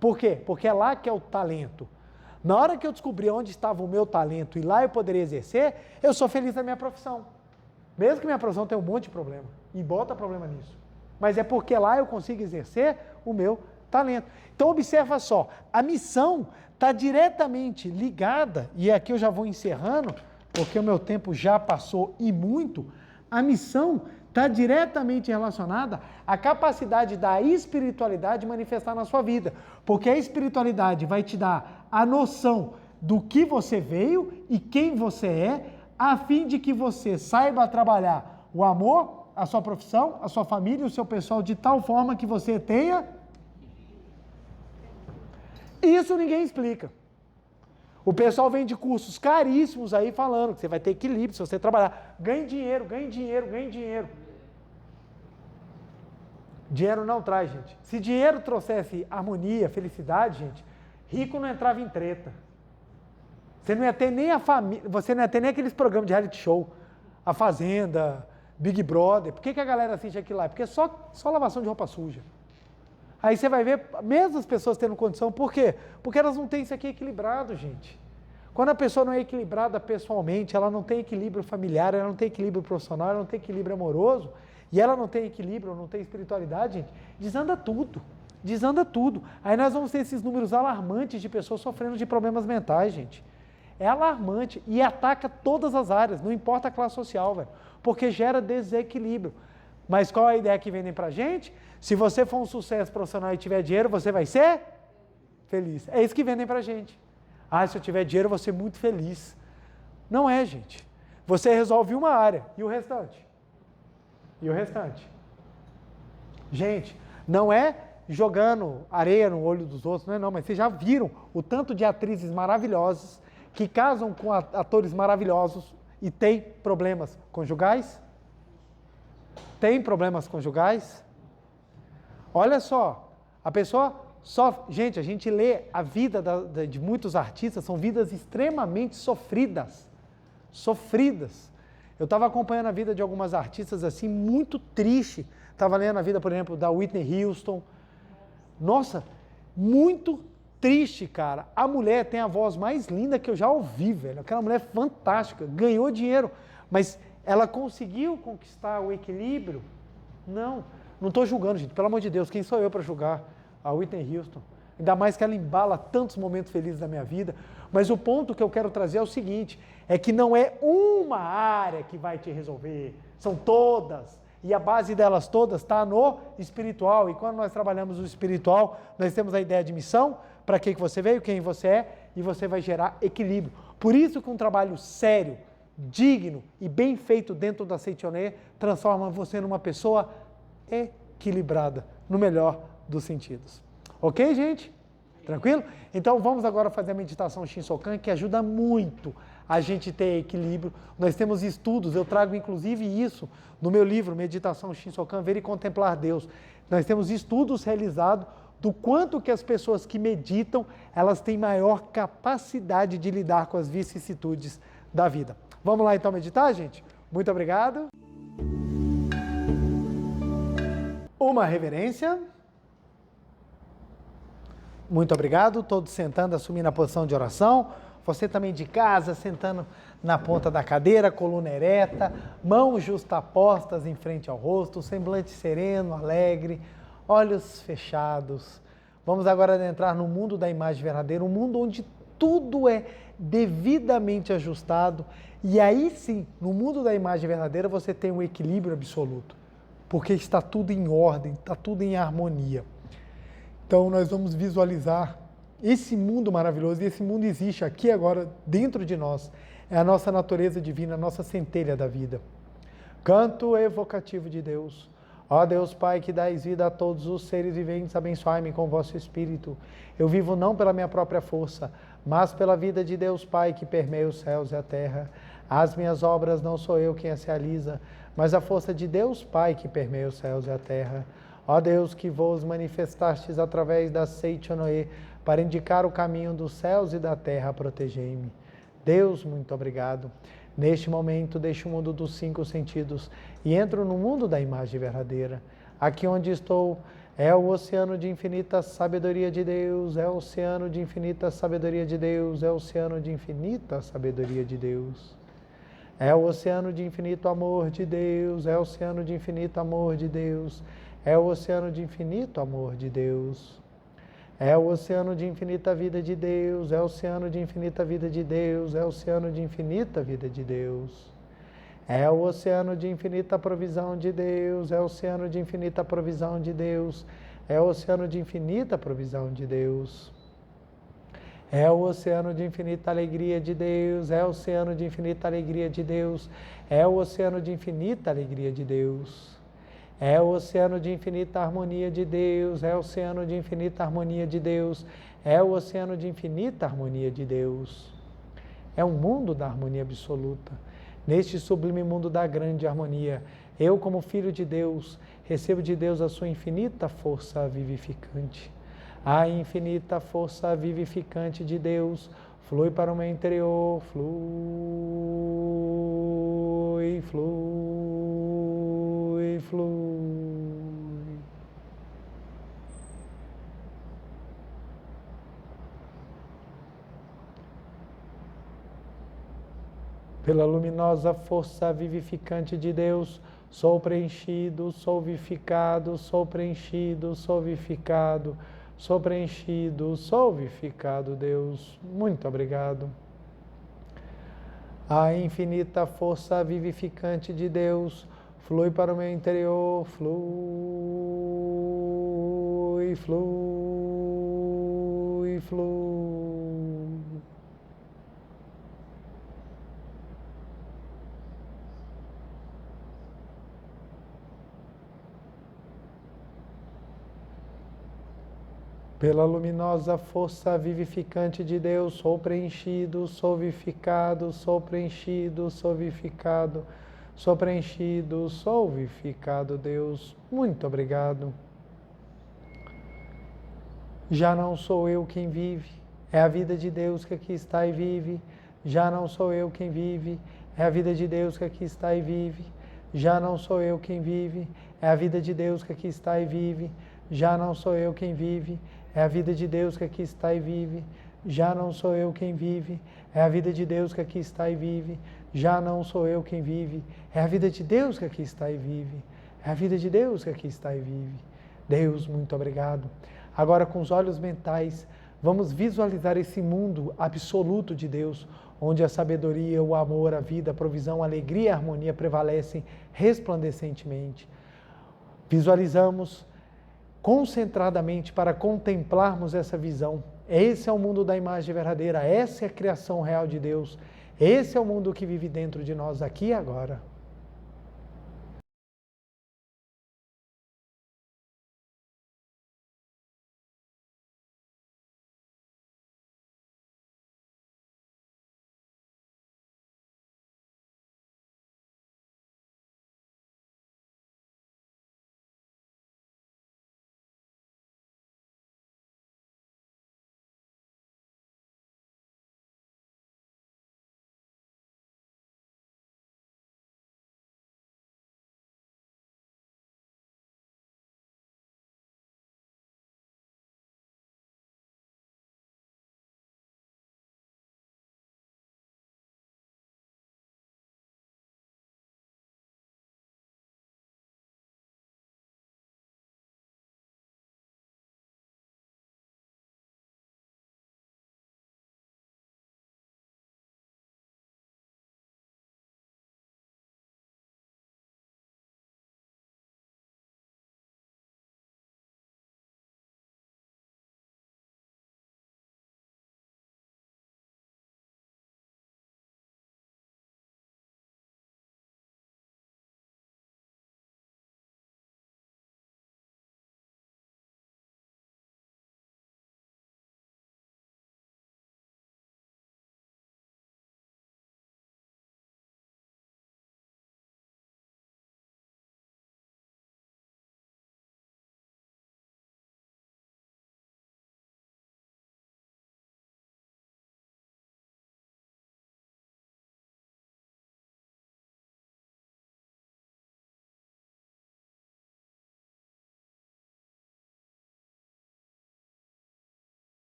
Por quê? Porque é lá que é o talento. Na hora que eu descobri onde estava o meu talento e lá eu poderia exercer, eu sou feliz na minha profissão. Mesmo que minha profissão tenha um monte de problema, e bota problema nisso. Mas é porque lá eu consigo exercer o meu talento. Então observa só, a missão está diretamente ligada, e aqui eu já vou encerrando, porque o meu tempo já passou e muito, a missão está diretamente relacionada à capacidade da espiritualidade manifestar na sua vida, porque a espiritualidade vai te dar a noção do que você veio e quem você é, a fim de que você saiba trabalhar o amor, a sua profissão, a sua família e o seu pessoal de tal forma que você tenha. Isso ninguém explica. O pessoal vende cursos caríssimos aí falando que você vai ter equilíbrio se você trabalhar. Ganhe dinheiro, ganhe dinheiro, ganhe dinheiro. Dinheiro não traz, gente. Se dinheiro trouxesse harmonia, felicidade, gente, rico não entrava em treta. Você não ia ter nem a família, você não ia ter nem aqueles programas de reality show, A Fazenda, Big Brother. Por que a galera assiste aquilo lá? Porque é só lavação de roupa suja. Aí você vai ver, mesmo as pessoas tendo condição, por quê? Porque elas não têm isso aqui equilibrado, gente. Quando a pessoa não é equilibrada pessoalmente, ela não tem equilíbrio familiar, ela não tem equilíbrio profissional, ela não tem equilíbrio amoroso, e ela não tem equilíbrio, não tem espiritualidade, gente, desanda tudo. Desanda tudo. Aí nós vamos ter esses números alarmantes de pessoas sofrendo de problemas mentais, gente. É alarmante e ataca todas as áreas, não importa a classe social, velho, porque gera desequilíbrio. Mas qual a ideia que vendem pra gente? Se você for um sucesso profissional e tiver dinheiro, você vai ser feliz. É isso que vendem pra gente. Ah, se eu tiver dinheiro, eu vou ser muito feliz. Não é, gente. Você resolve uma área e o restante? E o restante? Gente, não é jogando areia no olho dos outros, não é não, mas vocês já viram o tanto de atrizes maravilhosas que casam com atores maravilhosos e têm problemas conjugais? Tem problemas conjugais? Olha só, a pessoa sofre. Gente, a gente lê a vida de muitos artistas, são vidas extremamente sofridas. Sofridas. Eu estava acompanhando a vida de algumas artistas assim, muito triste. Estava lendo a vida, por exemplo, da Whitney Houston. Nossa, muito triste, cara. A mulher tem a voz mais linda que eu já ouvi, velho. Aquela mulher fantástica, ganhou dinheiro, mas ela conseguiu conquistar o equilíbrio? Não estou julgando, gente, pelo amor de Deus, quem sou eu para julgar a Whitney Houston? Ainda mais que ela embala tantos momentos felizes da minha vida, mas o ponto que eu quero trazer é o seguinte, é que não é uma área que vai te resolver, são todas, e a base delas todas está no espiritual, e quando nós trabalhamos o espiritual, nós temos a ideia de missão, para que você veio, quem você é, e você vai gerar equilíbrio. Por isso que um trabalho sério, digno e bem feito dentro da Seitonê transforma você numa pessoa equilibrada, no melhor dos sentidos. Ok, gente? Tranquilo? Então vamos agora fazer a meditação Shinsokan, que ajuda muito a gente ter equilíbrio. Nós temos estudos, eu trago inclusive isso no meu livro, Meditação Shinsokan, Ver e Contemplar Deus. Nós temos estudos realizados do quanto que as pessoas que meditam, elas têm maior capacidade de lidar com as vicissitudes da vida. Vamos lá então meditar, gente? Muito obrigado. Uma reverência. Muito obrigado. Todos sentando, assumindo a posição de oração. Você também de casa, sentando na ponta da cadeira, coluna ereta, mãos justapostas em frente ao rosto, semblante sereno, alegre, olhos fechados. Vamos agora adentrar no mundo da imagem verdadeira, um mundo onde tudo é devidamente ajustado. E aí sim, no mundo da imagem verdadeira, você tem um equilíbrio absoluto. Porque está tudo em ordem, está tudo em harmonia. Então nós vamos visualizar esse mundo maravilhoso, e esse mundo existe aqui agora dentro de nós. É a nossa natureza divina, a nossa centelha da vida. Canto evocativo de Deus. Ó Deus Pai, que dais vida a todos os seres viventes, abençoai-me com o vosso Espírito. Eu vivo não pela minha própria força, mas pela vida de Deus Pai, que permeia os céus e a terra. As minhas obras não sou eu quem as realiza, mas a força de Deus Pai que permeia os céus e a terra. Ó Deus, que vos manifestastes através da Seitonê para indicar o caminho dos céus e da terra, protegei-me. Deus, muito obrigado. Neste momento, deixo o mundo dos 5 sentidos e entro no mundo da imagem verdadeira. Aqui onde estou é o oceano de infinita sabedoria de Deus, é o oceano de infinita sabedoria de Deus, é o oceano de infinita sabedoria de Deus. É o oceano de infinito amor de Deus, é o oceano de infinito amor de Deus, é o oceano de infinito amor de Deus. É o oceano de infinita vida de Deus, é o oceano de infinita vida de Deus, é o oceano de infinita vida de Deus. É o oceano de infinita provisão de Deus, é o oceano de infinita provisão de Deus, é o oceano de infinita provisão de Deus. É o oceano de infinita alegria de Deus, é o oceano de infinita alegria de Deus, é o oceano de infinita alegria de Deus. É o oceano de infinita harmonia de Deus, é o oceano de infinita harmonia de Deus, é o oceano de infinita harmonia de Deus. É um mundo da harmonia absoluta. Neste sublime mundo da grande harmonia, eu, como filho de Deus, recebo de Deus a sua infinita força vivificante. A infinita força vivificante de Deus flui para o meu interior, flui, flui, flui. Pela luminosa força vivificante de Deus, sou preenchido, sou vivificado, sou preenchido, sou vivificado, sou preenchido, sou vivificado, Deus. Muito obrigado. A infinita força vivificante de Deus flui para o meu interior, flui, flui, flui. Pela luminosa força vivificante de Deus, sou preenchido, sou vivificado, sou preenchido, sou vivificado, sou preenchido, sou vivificado, Deus. Muito obrigado. Já não sou eu quem vive, é a vida de Deus que aqui está e vive. Já não sou eu quem vive, é a vida de Deus que aqui está e vive. Já não sou eu quem vive, é a vida de Deus que aqui está e vive. Já não sou eu quem vive, é a vida de Deus que aqui está e vive. Já não sou eu quem vive, é a vida de Deus que aqui está e vive. Já não sou eu quem vive, é a vida de Deus que aqui está e vive. É a vida de Deus que aqui está e vive. Deus, muito obrigado. Agora, com os olhos mentais, vamos visualizar esse mundo absoluto de Deus, onde a sabedoria, o amor, a vida, a provisão, a alegria e a harmonia prevalecem resplandecentemente. Visualizamos concentradamente para contemplarmos essa visão. Esse é o mundo da imagem verdadeira, essa é a criação real de Deus, esse é o mundo que vive dentro de nós aqui e agora.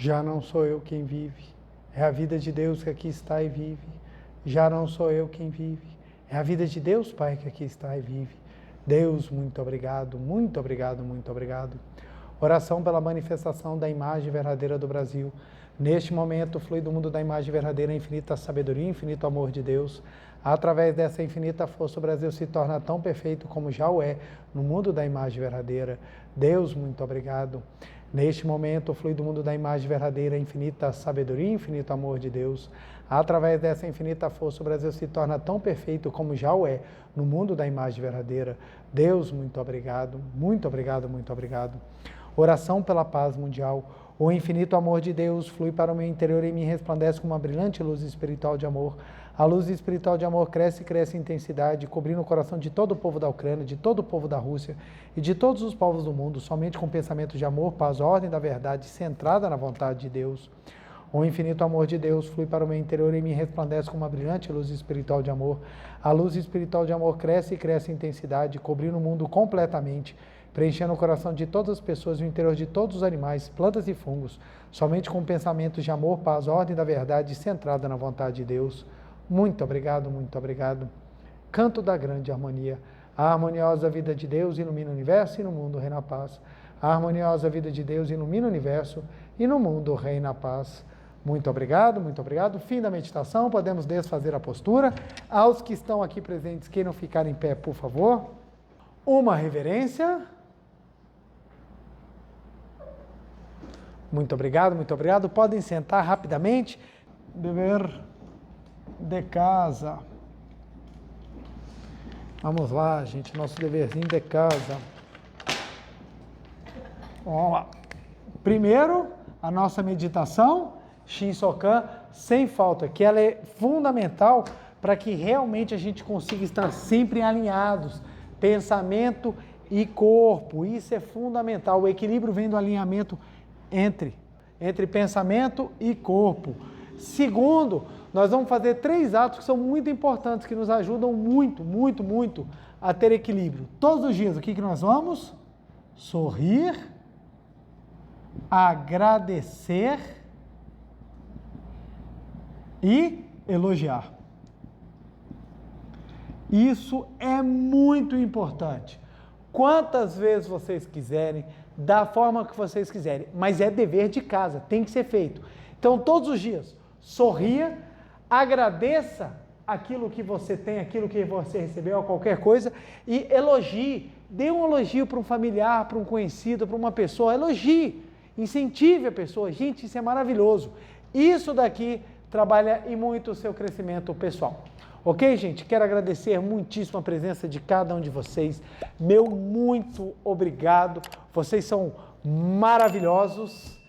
Já não sou eu quem vive, é a vida de Deus que aqui está e vive. Já não sou eu quem vive, é a vida de Deus, Pai, que aqui está e vive. Deus, muito obrigado, muito obrigado, muito obrigado. Oração pela manifestação da imagem verdadeira do Brasil. Neste momento, flui do mundo da imagem verdadeira a infinita sabedoria, infinito amor de Deus. Através dessa infinita força, o Brasil se torna tão perfeito como já o é no mundo da imagem verdadeira. Deus, muito obrigado. Neste momento, flui do mundo da imagem verdadeira a infinita sabedoria, infinito amor de Deus. Através dessa infinita força, o Brasil se torna tão perfeito como já o é no mundo da imagem verdadeira. Deus, muito obrigado, muito obrigado, muito obrigado. Oração pela paz mundial. O infinito amor de Deus flui para o meu interior e me resplandece com uma brilhante luz espiritual de amor. A luz espiritual de amor cresce e cresce em intensidade, cobrindo o coração de todo o povo da Ucrânia, de todo o povo da Rússia e de todos os povos do mundo, somente com pensamentos de amor, paz, ordem da verdade, centrada na vontade de Deus. O infinito amor de Deus flui para o meu interior e me resplandece com uma brilhante luz espiritual de amor. A luz espiritual de amor cresce e cresce em intensidade, cobrindo o mundo completamente, preenchendo o coração de todas as pessoas e o interior de todos os animais, plantas e fungos, somente com pensamentos de amor, paz, ordem da verdade, centrada na vontade de Deus. Muito obrigado, muito obrigado. Canto da grande harmonia. A harmoniosa vida de Deus ilumina o universo e no mundo reina a paz. A harmoniosa vida de Deus ilumina o universo e no mundo reina a paz. Muito obrigado, muito obrigado. Fim da meditação, podemos desfazer a postura. Aos que estão aqui presentes, queiram ficar em pé, por favor. Uma reverência. Muito obrigado, muito obrigado. Podem sentar rapidamente. Dever de casa. Vamos lá, gente, nosso deverzinho de casa. Vamos lá. Primeiro, a nossa meditação, Shinsokan, sem falta, que ela é fundamental para que realmente a gente consiga estar sempre alinhados, pensamento e corpo. Isso é fundamental. O equilíbrio vem do alinhamento entre pensamento e corpo. Segundo, nós vamos fazer 3 atos que são muito importantes, que nos ajudam muito, muito, muito a ter equilíbrio. Todos os dias, o que nós vamos? Sorrir, agradecer e elogiar. Isso é muito importante. Quantas vezes vocês quiserem, da forma que vocês quiserem, mas é dever de casa, tem que ser feito. Então, todos os dias, sorria, agradeça aquilo que você tem, aquilo que você recebeu, qualquer coisa, e elogie, dê um elogio para um familiar, para um conhecido, para uma pessoa, elogie, incentive a pessoa. Gente, isso é maravilhoso. Isso daqui trabalha e muito o seu crescimento pessoal. Ok, gente? Quero agradecer muitíssimo a presença de cada um de vocês. Meu muito obrigado. Vocês são maravilhosos.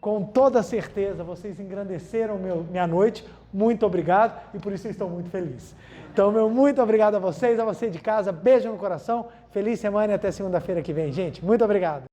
Com toda certeza, vocês engrandeceram minha noite. Muito obrigado e por isso eu estou muito feliz. Então, meu muito obrigado a vocês, a você de casa. Beijo no coração. Feliz semana e até segunda-feira que vem, gente. Muito obrigado.